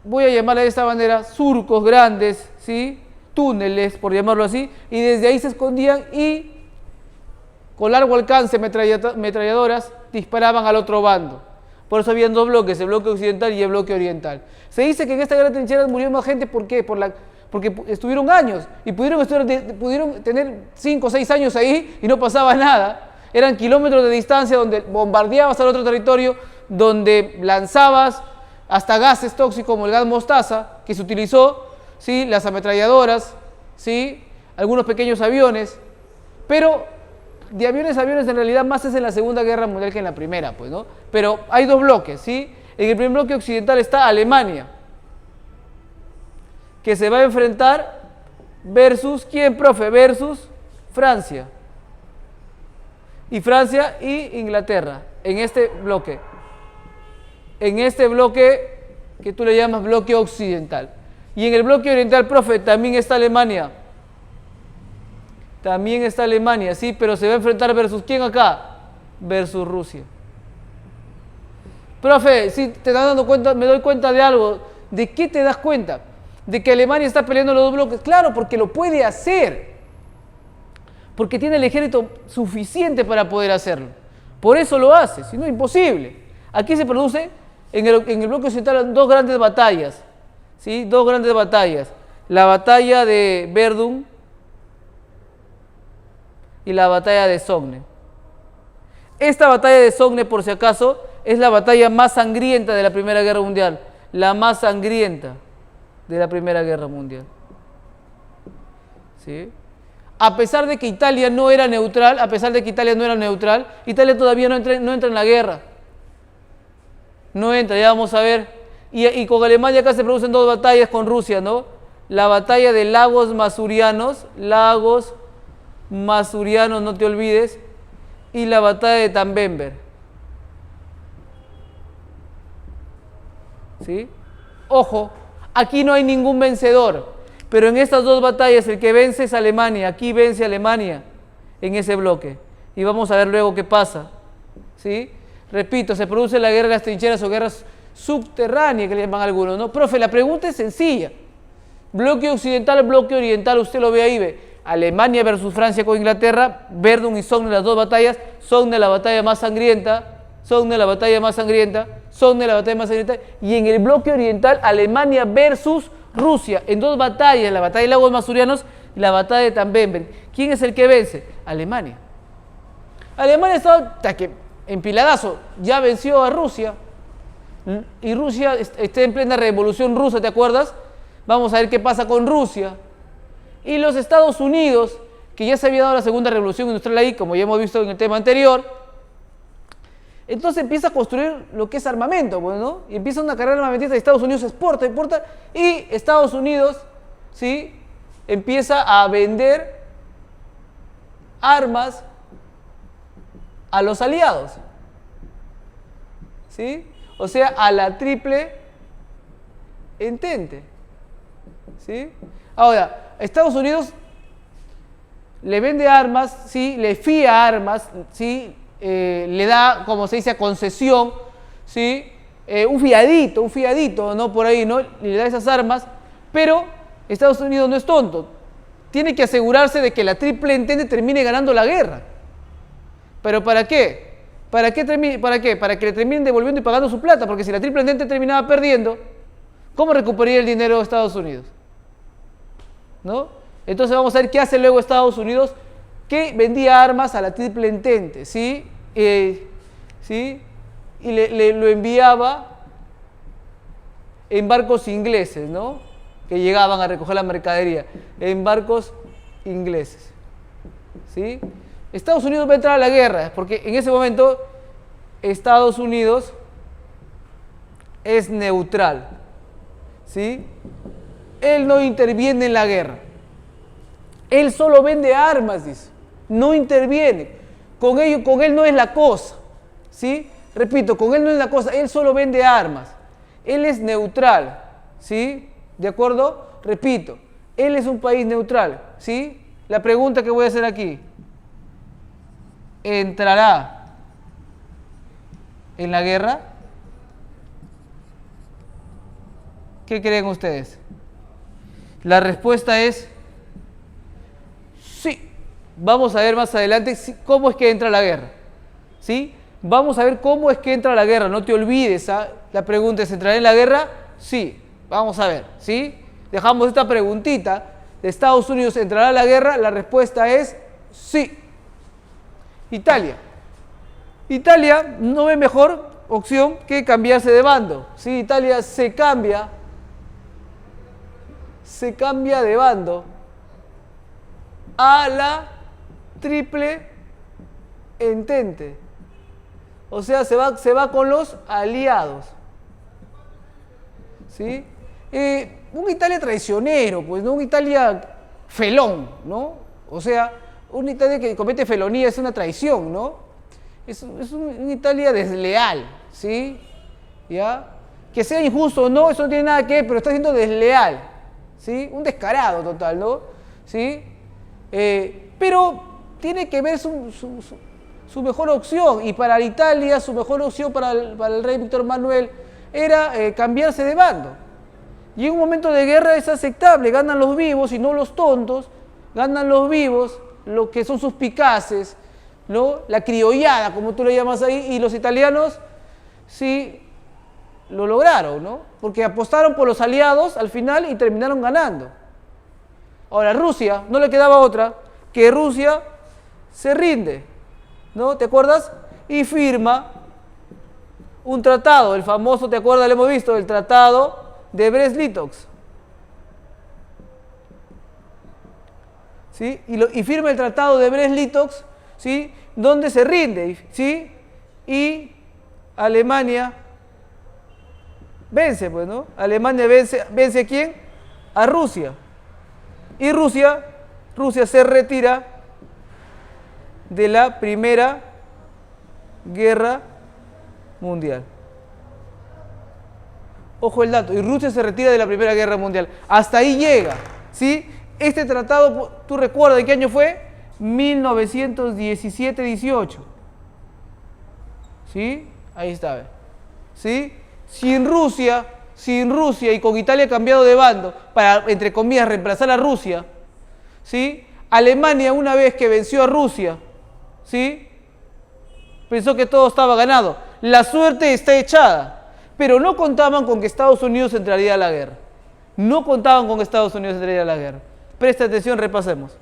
voy a llamarla de esta manera, surcos grandes, ¿sí? Túneles, por llamarlo así, y desde ahí se escondían y con largo alcance, metralladoras, disparaban al otro bando. Por eso habían dos bloques, el bloque occidental y el bloque oriental. Se dice que en esta guerra de trincheras murió más gente, ¿por qué? Porque estuvieron años y pudieron tener 5 o 6 años ahí y no pasaba nada. Eran kilómetros de distancia donde bombardeabas al otro territorio, donde lanzabas hasta gases tóxicos como el gas mostaza, que se utilizó, ¿sí? Las ametralladoras, ¿sí? Algunos pequeños aviones, pero de aviones a aviones en realidad más es en la Segunda Guerra Mundial que en la Primera, pues, ¿no? Pero hay dos bloques, ¿sí? En el primer bloque occidental está Alemania, que se va a enfrentar versus, ¿quién, profe? Versus Francia. Y Francia y Inglaterra, en este bloque. En este bloque que tú le llamas bloque occidental. Y en el bloque oriental, profe, también está Alemania. También está Alemania, sí, pero se va a enfrentar versus ¿quién acá? Versus Rusia. Profe, si te estás dando cuenta, me doy cuenta de algo. ¿De qué te das cuenta? De que Alemania está peleando los dos bloques. Claro, porque lo puede hacer. Porque tiene el ejército suficiente para poder hacerlo. Por eso lo hace, si no es imposible. Aquí se produce en el bloque occidental dos grandes batallas, ¿sí? Dos grandes batallas. La batalla de Verdun y la batalla de Somme. Esta batalla de Somme, por si acaso, es la batalla más sangrienta de la Primera Guerra Mundial. La más sangrienta de la Primera Guerra Mundial. ¿Sí? A pesar de que Italia no era neutral, Italia todavía no entra en la guerra. No entra, ya vamos a ver. Y con Alemania acá se producen dos batallas con Rusia, ¿no? La batalla de Lagos Masurianos, no te olvides, y la batalla de Tannenberg. ¿Sí? Ojo, aquí no hay ningún vencedor, pero en estas dos batallas el que vence es Alemania. Aquí vence Alemania en ese bloque. Y vamos a ver luego qué pasa. ¿Sí? Repito, se produce la guerra de las trincheras o guerras subterráneas que le llaman algunos, ¿no? Profe, la pregunta es sencilla. Bloque occidental, bloque oriental, usted lo ve ahí, ve. Alemania versus Francia con Inglaterra, Verdun y Somme, las dos batallas, Somme la batalla más sangrienta, y en el bloque oriental, Alemania versus Rusia, en dos batallas, la batalla de Lagos Masurianos y la batalla de Tannenberg. ¿Quién es el que vence? Alemania. Alemania está hasta que empiladazo, ya venció a Rusia, y Rusia está en plena revolución rusa, ¿te acuerdas? Vamos a ver qué pasa con Rusia. Y los Estados Unidos, que ya se había dado la segunda revolución industrial ahí, como ya hemos visto en el tema anterior, entonces empieza a construir lo que es armamento, pues, ¿no? Y empieza una carrera armamentista de Estados Unidos, exporta, y Estados Unidos, ¿sí? Empieza a vender armas a los aliados, ¿sí? O sea, a la triple entente, ¿sí? Ahora, Estados Unidos le vende armas, ¿sí? Le fía armas, ¿sí? Le da, como se dice, a concesión, ¿sí? Un fiadito, ¿no? Por ahí, ¿no? Le da esas armas, pero Estados Unidos no es tonto. Tiene que asegurarse de que la triple entente termine ganando la guerra. ¿Pero para qué? ¿Para qué? Para que le terminen devolviendo y pagando su plata, porque si la triple entente terminaba perdiendo, ¿cómo recuperaría el dinero de Estados Unidos? ¿No? Entonces vamos a ver qué hace luego Estados Unidos que vendía armas a la Triple Entente, ¿sí? ¿Sí? Y lo enviaba en barcos ingleses, ¿no? Que llegaban a recoger la mercadería, en barcos ingleses, ¿sí? Estados Unidos va a entrar a la guerra, porque en ese momento Estados Unidos es neutral, ¿sí? Él no interviene en la guerra. Él solo vende armas, dice. No interviene. Con él no es la cosa, ¿sí? Repito, con él no es la cosa. Él solo vende armas. Él es neutral, ¿sí? ¿De acuerdo? Repito, él es un país neutral, ¿sí? La pregunta que voy a hacer aquí. ¿Entrará en la guerra? ¿Qué creen ustedes? La respuesta es sí. Vamos a ver más adelante cómo es que entra la guerra, ¿sí? Vamos a ver cómo es que entra la guerra. No te olvides, ¿ah? La pregunta es, ¿entrará en la guerra? Sí. Vamos a ver, ¿sí? Dejamos esta preguntita. ¿De Estados Unidos entrará a la guerra? La respuesta es sí. Italia. Italia no ve mejor opción que cambiarse de bando, ¿sí? Italia se cambia de bando a la Triple Entente. O sea, se va con los aliados, ¿sí? Un Italia traicionero, pues, ¿no? Un Italia felón, ¿no? O sea, una Italia que comete felonía es una traición, ¿no? Es una Italia desleal, ¿sí? ¿Ya? Que sea injusto o no, eso no tiene nada que ver, pero está siendo desleal, ¿sí? Un descarado total, ¿no? ¿Sí? Pero tiene que ver su mejor opción, y para Italia su mejor opción para el rey Víctor Manuel era cambiarse de bando. Y en un momento de guerra es aceptable, ganan los vivos y no los tontos, ganan los vivos, lo que son suspicaces, ¿no? La criollada, como tú le llamas ahí, y los italianos sí lo lograron, ¿no? Porque apostaron por los aliados al final y terminaron ganando. Ahora, Rusia, no le quedaba otra que Rusia se rinde, ¿no? ¿Te acuerdas? Y firma un tratado, el famoso, ¿te acuerdas? Lo hemos visto, el tratado de Brest-Litovsk, ¿sí? Y firma el tratado de Brest-Litovsk, ¿sí? Donde se rinde, ¿sí? Y Alemania vence, pues, ¿no? Alemania vence ¿a quién? A Rusia. Y Rusia se retira de la Primera Guerra Mundial. Ojo el dato, y Rusia se retira de la Primera Guerra Mundial. Hasta ahí llega, ¿sí? Este tratado, ¿tú recuerdas de qué año fue? 1917-18. ¿Sí? Ahí está, ¿sí? Sin Rusia y con Italia cambiado de bando para, entre comillas, reemplazar a Rusia, ¿sí? Alemania, una vez que venció a Rusia, ¿sí? Pensó que todo estaba ganado. La suerte está echada. Pero no contaban con que Estados Unidos entraría a la guerra. No contaban con que Estados Unidos entraría a la guerra. Presta atención, repasemos.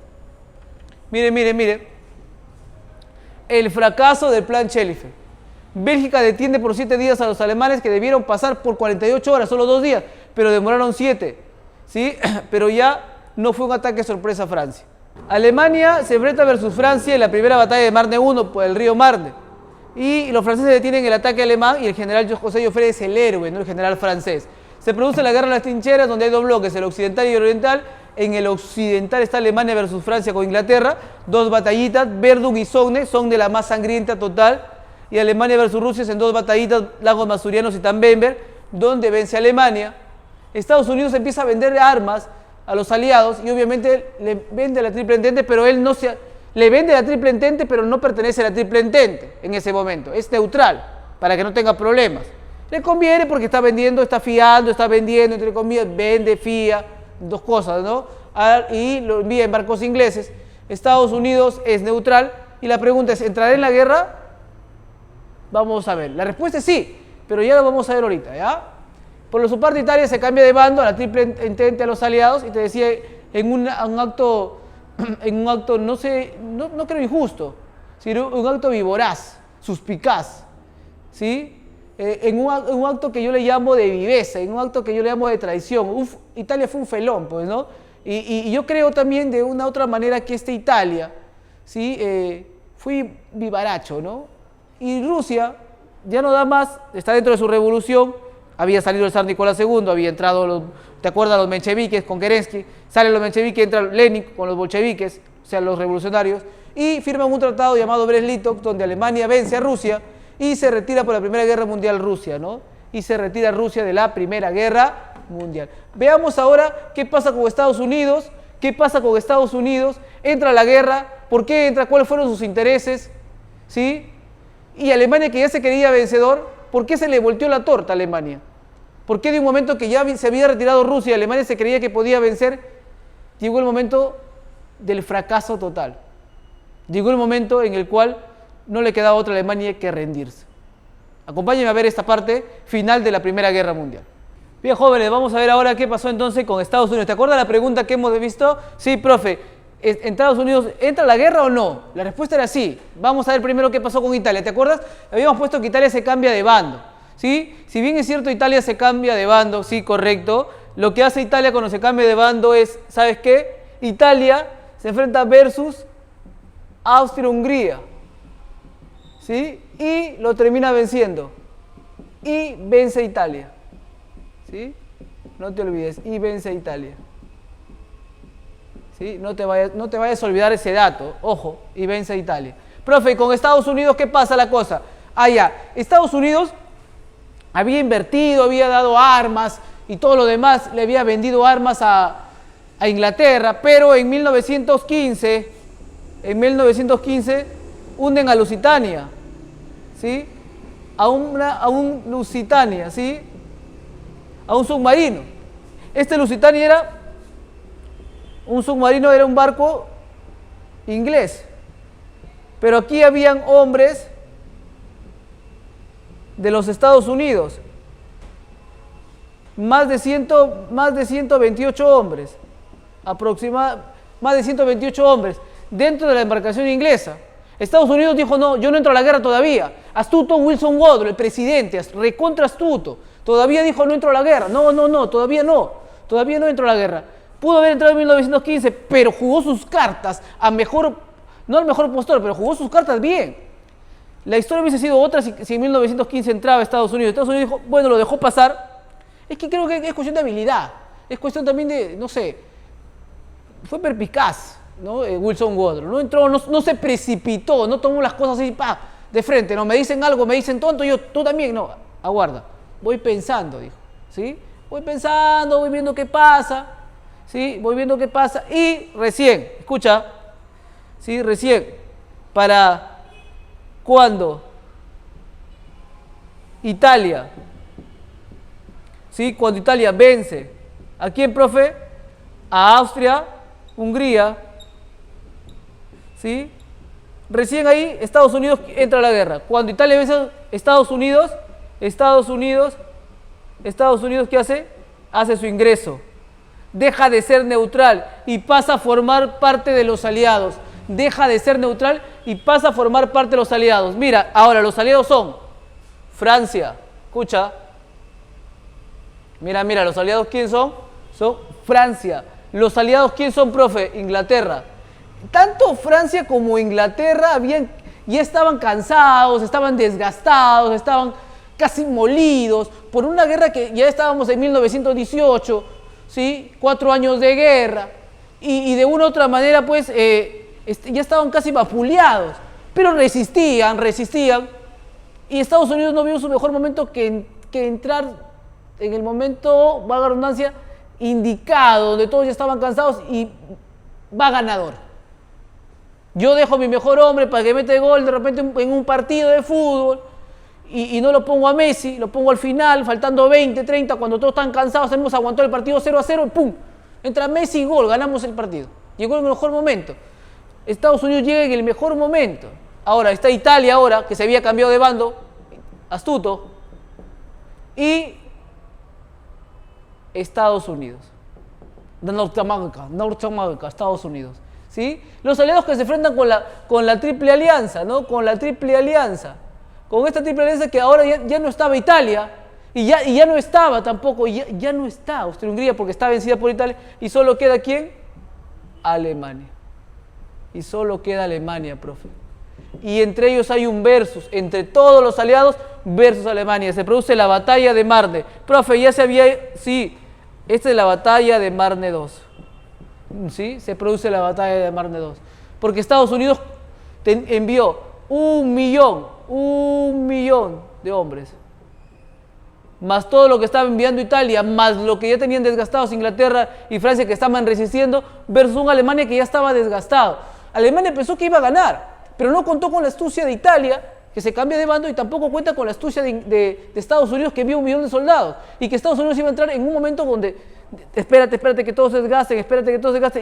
Mire. El fracaso del plan Schlieffen. Bélgica detiene por 7 días a los alemanes que debieron pasar por 48 horas, solo 2 días, pero demoraron 7. ¿Sí? Pero ya no fue un ataque sorpresa a Francia. Alemania se enfrenta versus Francia en la primera batalla de Marne I por el río Marne. Y los franceses detienen el ataque alemán y el general José Joffre es el héroe, no el general francés. Se produce la guerra de las trincheras, donde hay 2 bloques, el occidental y el oriental. En el occidental está Alemania versus Francia con Inglaterra, 2 batallitas, Verdun y Somme la más sangrienta total. Y Alemania versus Rusia en 2 batallitas, Lagos Masurianos y Tannenberg, donde vence Alemania. Estados Unidos empieza a vender armas a los aliados y obviamente le vende a la Triple Entente, pero él no le vende a la Triple Entente, pero no pertenece a la Triple Entente en ese momento. Es neutral, para que no tenga problemas. Le conviene porque está vendiendo, está fiando, está vendiendo, entre comillas, vende, fía, 2 cosas, ¿no? Y lo envía en barcos ingleses. Estados Unidos es neutral y la pregunta es, ¿entrará en la guerra? Vamos a ver. La respuesta es sí, pero ya lo vamos a ver ahorita, ¿ya? Por su parte, Italia se cambia de bando a la Triple Entente, a los aliados, y te decía, en un acto en un acto, no creo injusto, sino un acto vivoraz, suspicaz, ¿sí? En un acto que yo le llamo de viveza, en un acto que yo le llamo de traición. Italia fue un felón, pues, ¿no? Y yo creo también de una otra manera que Italia, ¿sí? Fue vivaracho, ¿no? Y Rusia ya no da más, está dentro de su revolución, había salido el zar Nicolás II, había entrado, ¿te acuerdas? Los mencheviques con Kerensky, salen los mencheviques, entra Lenin con los bolcheviques, o sea, los revolucionarios, y firman un tratado llamado Brest-Litov, donde Alemania vence a Rusia y se retira por la Primera Guerra Mundial Rusia, ¿no? Y se retira Rusia de la Primera Guerra Mundial. Veamos ahora qué pasa con Estados Unidos, entra la guerra, ¿por qué entra? ¿Cuáles fueron sus intereses? ¿Sí? Y Alemania, que ya se creía vencedor, ¿por qué se le volteó la torta a Alemania? ¿Por qué de un momento que ya se había retirado Rusia y Alemania se creía que podía vencer, llegó el momento del fracaso total? Llegó el momento en el cual no le quedaba otra a Alemania que rendirse. Acompáñenme a ver esta parte final de la Primera Guerra Mundial. Bien, jóvenes, vamos a ver ahora qué pasó entonces con Estados Unidos. ¿Te acuerdas la pregunta que hemos visto? Sí, profe, ¿en Estados Unidos entra la guerra o no? La respuesta era sí. Vamos a ver primero qué pasó con Italia. ¿Te acuerdas? Habíamos puesto que Italia se cambia de bando, ¿sí? Si bien es cierto, Italia se cambia de bando, sí, correcto. Lo que hace Italia cuando se cambia de bando es, ¿sabes qué? Italia se enfrenta versus Austria-Hungría, ¿sí? Y lo termina venciendo. Y vence a Italia, ¿sí? No te olvides, y vence a Italia. ¿Sí? No te vayas a olvidar ese dato, ojo, y vence a Italia. Profe, con Estados Unidos, ¿qué pasa la cosa? Estados Unidos había invertido, había dado armas y todo lo demás, le había vendido armas a Inglaterra, pero en 1915 hunden a Lusitania, ¿sí? A un Lusitania, ¿sí? A un submarino. Este Lusitania era un submarino, era un barco inglés, pero aquí habían hombres de los Estados Unidos, más de 128 hombres, más de 128 hombres dentro de la embarcación inglesa. Estados Unidos dijo, no, yo no entro a la guerra todavía. Astuto Wilson Woodrow, el presidente, recontra astuto, todavía dijo no entro a la guerra. No, todavía no entro a la guerra. Pudo haber entrado en 1915, pero jugó sus cartas no al mejor postor, pero jugó sus cartas bien. La historia hubiese sido otra si en 1915 entraba Estados Unidos. Estados Unidos dijo, bueno, lo dejó pasar. Es que creo que es cuestión de habilidad, es cuestión también de, no sé, fue perspicaz, ¿no? Wilson Woodrow, no entró, no se precipitó, no tomó las cosas así, de frente, no, me dicen algo, me dicen tonto, tú también, no, aguarda, voy pensando, dijo, ¿sí? Voy pensando, voy viendo qué pasa, ¿sí? Voy viendo qué pasa, y recién, escucha, ¿sí? Recién, para cuando Italia, ¿sí? Cuando Italia vence, ¿a quién, profe? A Austria, Hungría, ¿sí? Recién ahí Estados Unidos entra a la guerra. Cuando Italia vence a Estados Unidos, ¿qué hace? Hace su ingreso. Deja de ser neutral y pasa a formar parte de los aliados. Deja de ser neutral y pasa a formar parte de los aliados. Mira, ahora los aliados son Francia, escucha. Mira, los aliados ¿quién son? Son Francia. Los aliados ¿quién son, profe? Inglaterra. Tanto Francia como Inglaterra ya estaban cansados, estaban desgastados, estaban casi molidos por una guerra que ya estábamos en 1918, ¿sí? 4 años de guerra y de una u otra manera pues ya estaban casi vapuleados, pero resistían y Estados Unidos no vio su mejor momento que entrar en el momento, valga la redundancia, indicado, donde todos ya estaban cansados y va ganador. Yo dejo a mi mejor hombre para que meta gol de repente en un partido de fútbol y no lo pongo a Messi, lo pongo al final, faltando 20, 30, cuando todos están cansados, hemos aguantado el partido 0-0 y ¡pum! Entra Messi y gol, ganamos el partido. Llegó en el mejor momento. Estados Unidos llega en el mejor momento. Ahora, está Italia ahora, que se había cambiado de bando, astuto, y Estados Unidos. De Norteamérica, Estados Unidos. ¿sí? Los aliados que se enfrentan con la Triple Alianza, ¿no? Con la Triple Alianza. Con esta Triple Alianza que ahora ya no estaba Italia, y ya no estaba tampoco, ya no está Austria-Hungría porque está vencida por Italia, y solo queda ¿quién? Alemania. Y solo queda Alemania, profe. Y entre ellos hay un versus, entre todos los aliados versus Alemania. Se produce la batalla de Marne. Profe, ya se había... Sí, esta es la batalla de Marne II. ¿Sí? Se produce la batalla de Marne II. Porque Estados Unidos envió 1.000.000 de hombres. Más todo lo que estaba enviando Italia, más lo que ya tenían desgastados Inglaterra y Francia que estaban resistiendo, versus una Alemania que ya estaba desgastado. Alemania pensó que iba a ganar, pero no contó con la astucia de Italia, que se cambia de bando, y tampoco cuenta con la astucia de Estados Unidos, que envió 1.000.000 de soldados, y que Estados Unidos iba a entrar en un momento donde, espérate que todos se desgasten,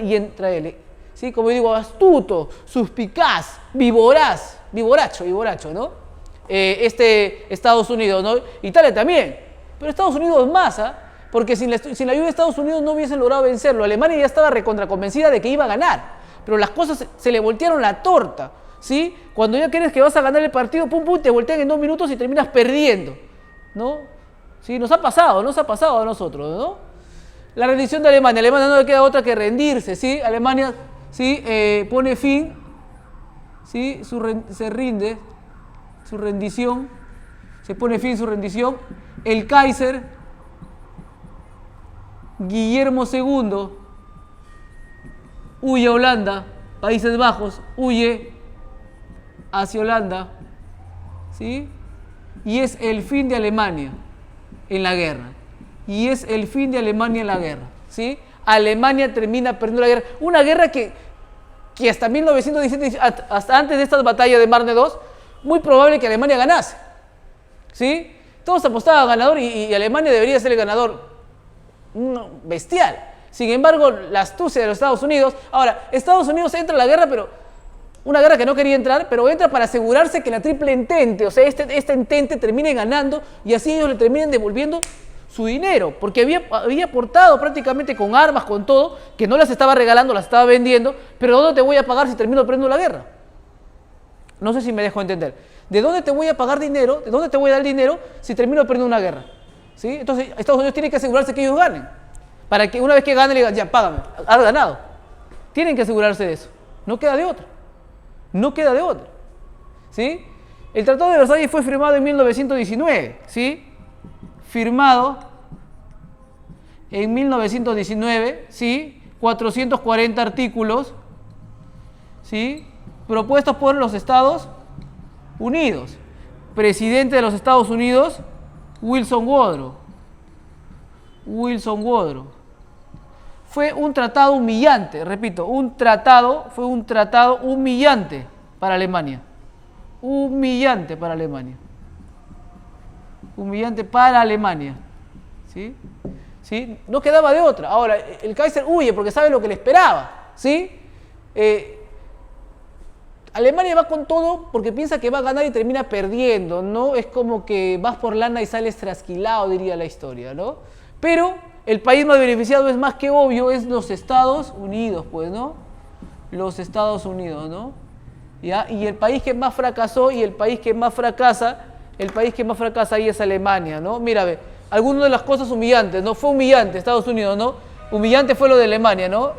y entra él, ¿sí? Como yo digo, astuto, suspicaz, vivoracho, ¿no? Estados Unidos, ¿no? Italia también, pero Estados Unidos más, ¿ah? Porque sin la ayuda de Estados Unidos no hubiesen logrado vencerlo. Alemania ya estaba recontraconvencida de que iba a ganar, pero las cosas se le voltearon la torta, ¿sí? Cuando ya crees que vas a ganar el partido, pum, te voltean en 2 minutos y terminas perdiendo, ¿no? ¿Sí? Nos ha pasado a nosotros, ¿no? La rendición de Alemania. A Alemania no le queda otra que rendirse, ¿sí? Alemania, ¿sí? Pone fin, ¿sí? Se rinde, su rendición, se pone fin su rendición. El Kaiser Guillermo II huye a Holanda, Países Bajos, huye hacia Holanda, ¿sí? Y es el fin de Alemania en la guerra. ¿Sí? Alemania termina perdiendo la guerra. Una guerra que hasta 1917, hasta antes de esta batalla de Marne II, muy probable que Alemania ganase, ¿sí? Todos apostaban a ganador y Alemania debería ser el ganador bestial. Sin embargo, la astucia de los Estados Unidos... Ahora, Estados Unidos entra a la guerra, pero una guerra que no quería entrar, pero entra para asegurarse que la Triple Entente, o sea, este entente termine ganando y así ellos le terminen devolviendo su dinero, porque había aportado prácticamente con armas, con todo, que no las estaba regalando, las estaba vendiendo, pero ¿dónde te voy a pagar si termino perdiendo la guerra? No sé si me dejo entender. ¿De dónde te voy a pagar dinero? ¿De dónde te voy a dar dinero si termino perdiendo una guerra? ¿Sí? Entonces, Estados Unidos tiene que asegurarse que ellos ganen, para que una vez que ganen le digan, ya, págame, has ganado. Tienen que asegurarse de eso. No queda de otra. ¿Sí? El Tratado de Versalles fue firmado en 1919, ¿sí? Firmado en 1919, ¿sí? 440 artículos, ¿sí? Propuestos por los Estados Unidos. Presidente de los Estados Unidos, Wilson Woodrow. Fue un tratado humillante, repito, fue un tratado humillante para Alemania. Humillante para Alemania. ¿Sí? ¿Sí? No quedaba de otra. Ahora, el Kaiser huye porque sabe lo que le esperaba, ¿sí? Alemania va con todo porque piensa que va a ganar y termina perdiendo, ¿no? Es como que vas por lana y sales trasquilado, diría la historia, ¿no? Pero el país más beneficiado es más que obvio, es los Estados Unidos, pues, ¿no? Los Estados Unidos, ¿no? ¿Ya? Y el país que más fracasó y el país que más fracasa ahí es Alemania, ¿no? Mira, ve, algunas de las cosas humillantes, ¿no? Fue humillante Estados Unidos, ¿no? Humillante fue lo de Alemania, ¿no?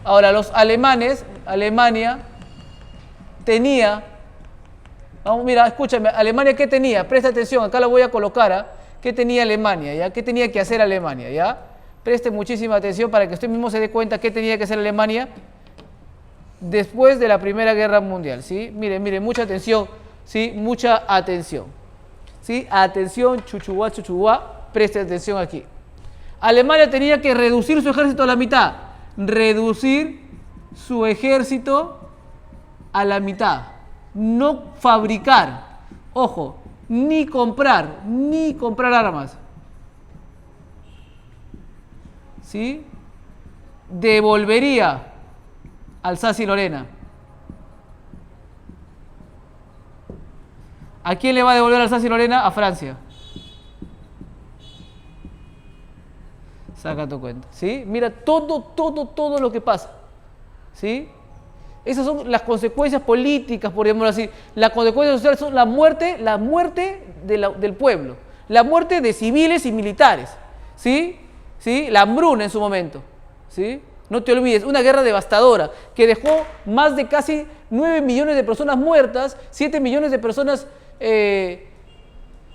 Ahora, los alemanes, Alemania tenía, vamos, mira, escúchame, Alemania, ¿qué tenía? Presta atención, acá la voy a colocar, ¿ah? ¿Qué tenía Alemania? ¿Ya? ¿Qué tenía que hacer Alemania? ¿Ya? Preste muchísima atención para que usted mismo se dé cuenta qué tenía que hacer Alemania después de la Primera Guerra Mundial, ¿sí? Mire, mucha atención, ¿sí? Mucha atención, ¿sí? Atención, chuchuá, preste atención aquí. Alemania tenía que reducir su ejército a la mitad, no fabricar, ojo, ni comprar armas, ¿sí? Devolvería Alsacia y Lorena. ¿A quién le va a devolver Alsacia y Lorena? A Francia. Saca tu cuenta, ¿sí? Mira todo lo que pasa, ¿sí? Esas son las consecuencias políticas, por llamarlo así. Las consecuencias sociales son la muerte del pueblo, la muerte de civiles y militares, ¿sí? ¿Sí? La hambruna en su momento, ¿sí? No te olvides, una guerra devastadora que dejó más de casi 9 millones de personas muertas, 7 millones de personas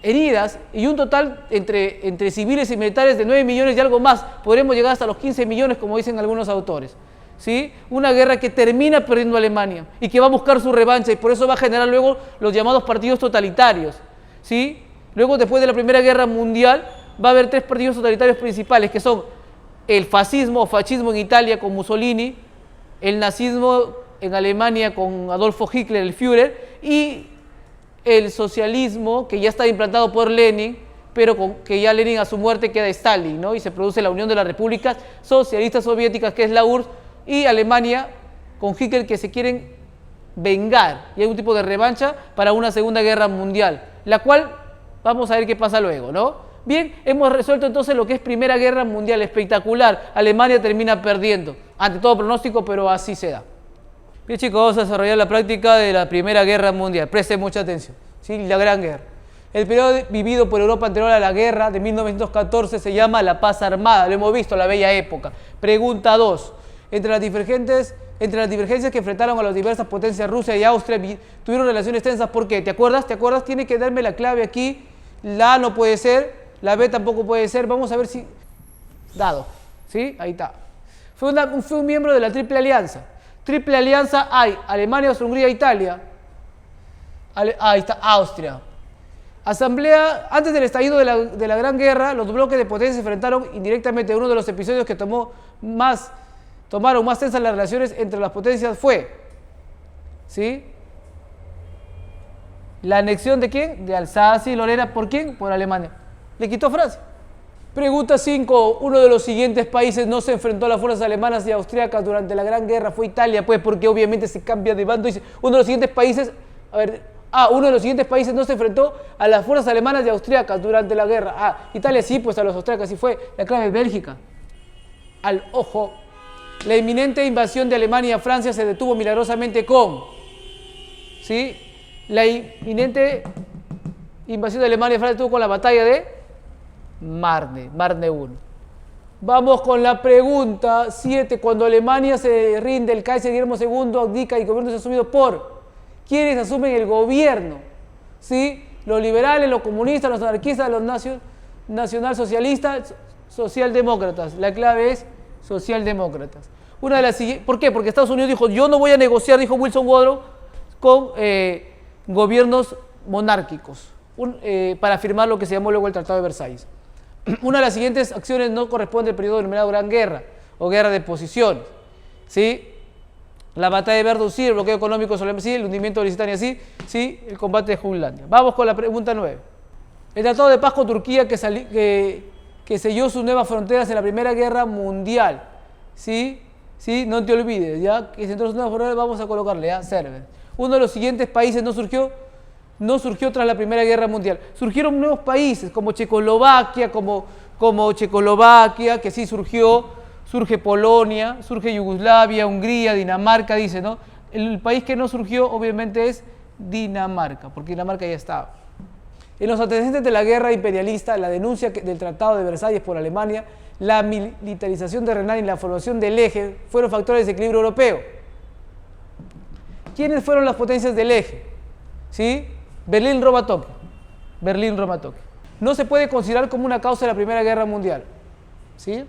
heridas y un total entre civiles y militares de 9 millones y algo más. Podremos llegar hasta los 15 millones, como dicen algunos autores. ¿Sí? Una guerra que termina perdiendo Alemania y que va a buscar su revancha y por eso va a generar luego los llamados partidos totalitarios. ¿Sí? Luego, después de la Primera Guerra Mundial, va a haber 3 partidos totalitarios principales, que son el fascismo o fascismo en Italia con Mussolini, el nazismo en Alemania con Adolfo Hitler, el Führer, y el socialismo que ya está implantado por Lenin, pero que ya Lenin a su muerte queda Stalin, ¿no? Y se produce la Unión de las Repúblicas Socialistas Soviéticas, que es la URSS, y Alemania con Hitler, que se quieren vengar, y hay un tipo de revancha para una Segunda Guerra Mundial, la cual vamos a ver qué pasa luego, ¿no? Bien, hemos resuelto entonces lo que es Primera Guerra Mundial, espectacular. Alemania termina perdiendo, ante todo pronóstico, pero así se da. Bien, chicos, vamos a desarrollar la práctica de la Primera Guerra Mundial. Presten mucha atención, ¿sí? La Gran Guerra. El periodo vivido por Europa anterior a la guerra de 1914 se llama la paz armada. Lo hemos visto, la bella época. Pregunta 2. Entre las divergencias que enfrentaron a las diversas potencias, Rusia y Austria tuvieron relaciones tensas. ¿Por qué? ¿Te acuerdas? Tiene que darme la clave aquí. La A no puede ser, la B tampoco puede ser. Vamos a ver si... Dado, ¿sí? Ahí está. Fue un miembro de la Triple Alianza. Triple Alianza hay Alemania, Austria-Hungría, Italia. Ahí está, Austria. Asamblea, antes del estallido de la Gran Guerra, los bloques de potencias se enfrentaron indirectamente. Uno de los episodios que tomaron más tensas las relaciones entre las potencias fue, ¿sí?, la anexión ¿de quién? De Alsacia y Lorena. ¿Por quién? Por Alemania. Le quitó Francia. Pregunta 5. Uno de los siguientes países no se enfrentó a las fuerzas alemanas y austriacas durante la Gran Guerra. Fue Italia, pues, porque obviamente se cambia de bando. Dice, uno de los siguientes países no se enfrentó a las fuerzas alemanas y austriacas durante la guerra. Italia sí, pues a los austriacas sí fue. La clave es Bélgica. Al ojo. La inminente invasión de Alemania a Francia se detuvo milagrosamente con, ¿sí?, la inminente invasión de Alemania a Francia se detuvo con la batalla de Marne 1. Vamos con la pregunta 7. Cuando Alemania se rinde, el Kaiser Guillermo II abdica y el gobierno es asumido por... ¿Quiénes asumen el gobierno? ¿Sí? Los liberales, los comunistas, los anarquistas, los nacionalsocialistas, socialdemócratas. La clave es socialdemócratas. ¿Por qué? Porque Estados Unidos dijo, yo no voy a negociar, dijo Wilson Woodrow, con gobiernos monárquicos para firmar lo que se llamó luego el Tratado de Versalles. Una de las siguientes acciones no corresponde al periodo denominado Gran Guerra o Guerra de Posiciones, ¿sí? La batalla de Verdun sí, el bloqueo económico sobre sí, el hundimiento de Lusitania sí, el combate de Jutlandia. Vamos con la pregunta 9. El Tratado de Paz con Turquía que selló sus nuevas fronteras en la Primera Guerra Mundial, ¿sí? No te olvides, ¿ya? Que se sus nuevas fronteras, vamos a colocarle, ¿ya? Serven. Uno de los siguientes países no surgió tras la Primera Guerra Mundial. Surgieron nuevos países como Checoslovaquia, que sí surge Polonia, surge Yugoslavia, Hungría, Dinamarca, dice, ¿no? El país que no surgió obviamente es Dinamarca, porque Dinamarca ya estaba. En los antecedentes de la guerra imperialista, la denuncia del Tratado de Versalles por Alemania, la militarización de Renania y la formación del eje fueron factores de equilibrio europeo. ¿Quiénes fueron las potencias del eje? ¿Sí? Berlín, Roma, Tokio. No se puede considerar como una causa de la Primera Guerra Mundial, ¿sí?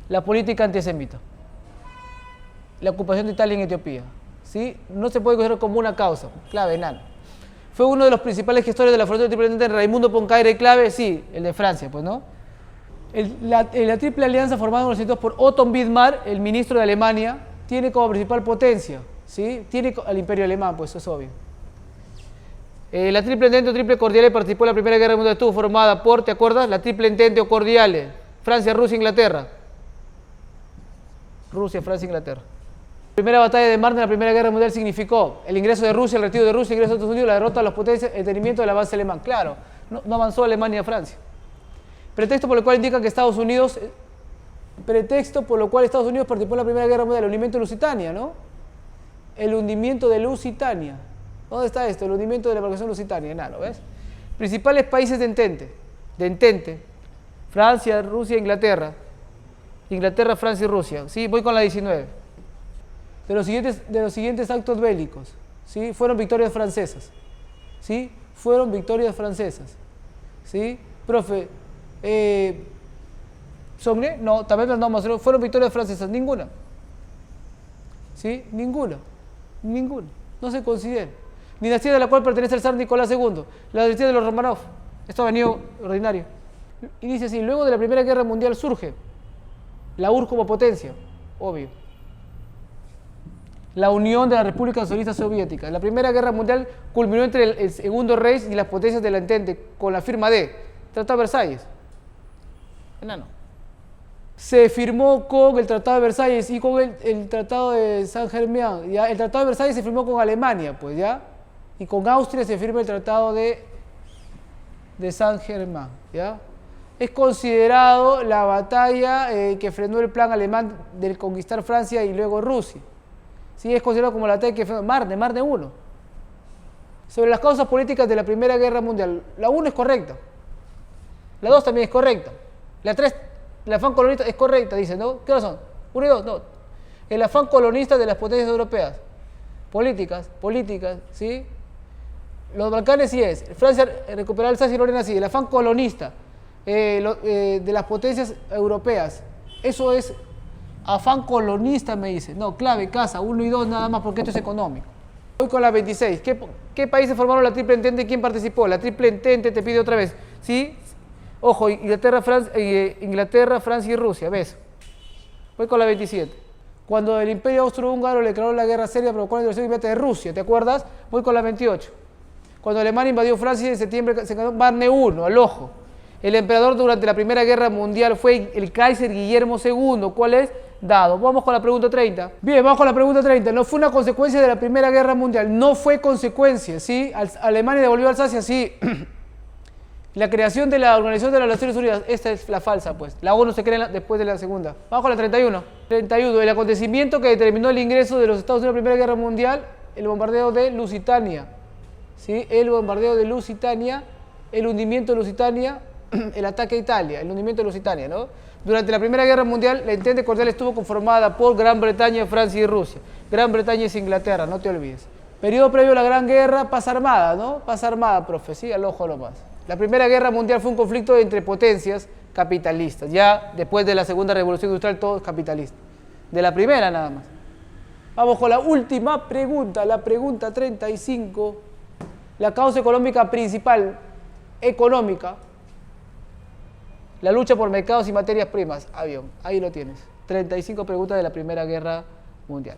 La política antisemita, la ocupación de Italia en Etiopía, ¿sí? No se puede considerar como una causa, clave, nada. ¿Fue uno de los principales gestores de la frontera triple entente Raimundo Poincaré clave? Sí, el de Francia, pues, ¿no? La Triple Alianza formada en los 1900 por Otto Bismarck, el ministro de Alemania, tiene como principal potencia, ¿sí? Tiene al Imperio Alemán, pues eso es obvio. La Triple Entente o Triple Cordiale participó en la Primera Guerra Mundial, estuvo formada por, ¿te acuerdas? La Triple Entente o Cordiale, Francia, Rusia, Inglaterra. Rusia, Francia, Inglaterra. La primera batalla de Marne en la Primera Guerra Mundial significó el ingreso de Rusia, el retiro de Rusia, el ingreso de Estados Unidos, la derrota de las potencias, el detenimiento del avance alemán. Claro, no avanzó Alemania a Francia. Pretexto por el cual indica que Estados Unidos pretexto por lo cual Estados Unidos participó en la Primera Guerra Mundial, el hundimiento de Lusitania, ¿no? El hundimiento de Lusitania. ¿Dónde está esto? El hundimiento de la embarcación Lusitania, nada, ¿lo ves? Principales países de Entente. Francia, Rusia, Inglaterra. Inglaterra, Francia y Rusia. ¿Sí? Voy con la 19. De los siguientes actos bélicos, ¿sí? Fueron victorias francesas. ¿Sí? Fueron victorias francesas. ¿Sí? Profe, ¿Somné? No, también no, fueron victorias francesas. Ninguna. ¿Sí? Ninguna. No se considera. Dinastía de la cual pertenece el zar Nicolás II. La dinastía de los Romanov. Esto ha venido ordinario. Y dice así, luego de la Primera Guerra Mundial surge la URSS como potencia, obvio. La unión de la República Socialista Soviética. La Primera Guerra Mundial culminó entre el Segundo Reich y las potencias de la Entente con la firma de Tratado de Versalles. Enano. Se firmó con el Tratado de Versalles y con el Tratado de Saint-Germain. ¿Ya? El Tratado de Versalles se firmó con Alemania, pues ya. Y con Austria se firma el Tratado de Saint-Germain, ¿ya? Es considerado la batalla que frenó el plan alemán de conquistar Francia y luego Rusia. Sí, es considerado como la batalla que frenó Marne 1. Sobre las causas políticas de la Primera Guerra Mundial, la 1 es correcta. La 2 también es correcta. La 3, el afán colonista es correcta, dice, ¿no? ¿Qué razón? 1 y 2, no. El afán colonista de las potencias europeas. Políticas, ¿sí? Los Balcanes sí es. Francia recuperar Alsacia y Lorena sí. El afán colonista de las potencias europeas. Eso es afán colonista, me dice. No, clave, casa, 1 y 2 nada más porque esto es económico. Voy con la 26. ¿Qué países formaron la Triple Entente y quién participó? La Triple Entente te pide otra vez. ¿Sí? Ojo, Inglaterra, Francia y Rusia. ¿Ves? Voy con la 27. Cuando el Imperio Austrohúngaro le declaró la guerra seria provocó la invasión inmediata de Rusia. ¿Te acuerdas? Voy con la 28. Cuando Alemania invadió Francia en septiembre se ganó Marne I, al ojo. El emperador durante la Primera Guerra Mundial fue el Kaiser Guillermo II. ¿Cuál es? Dado. Vamos con la pregunta 30. Bien, vamos con la pregunta 30. No fue una consecuencia de la Primera Guerra Mundial. No fue consecuencia, ¿sí? Alemania devolvió Alsacia, sí. La creación de la Organización de las Naciones Unidas. Esta es la falsa, pues. La ONU se crea después de la segunda. Vamos con la 31. 31. El acontecimiento que determinó el ingreso de los Estados Unidos en la Primera Guerra Mundial, el bombardeo de Lusitania. ¿Sí? El bombardeo de Lusitania, el hundimiento de Lusitania, el ataque a Italia, el hundimiento de Lusitania, ¿no? Durante la Primera Guerra Mundial, la Entente Cordial estuvo conformada por Gran Bretaña, Francia y Rusia. Gran Bretaña es Inglaterra, no te olvides. Periodo previo a la Gran Guerra, paz armada, ¿no? Paz armada, profe, sí, al ojo nomás. La Primera Guerra Mundial fue un conflicto entre potencias capitalistas. Ya después de la Segunda Revolución Industrial, todo es capitalista. De la primera nada más. Vamos con la última pregunta, la pregunta 35. La causa económica principal, económica, la lucha por mercados y materias primas, avión, ahí lo tienes. 35 preguntas de la Primera Guerra Mundial.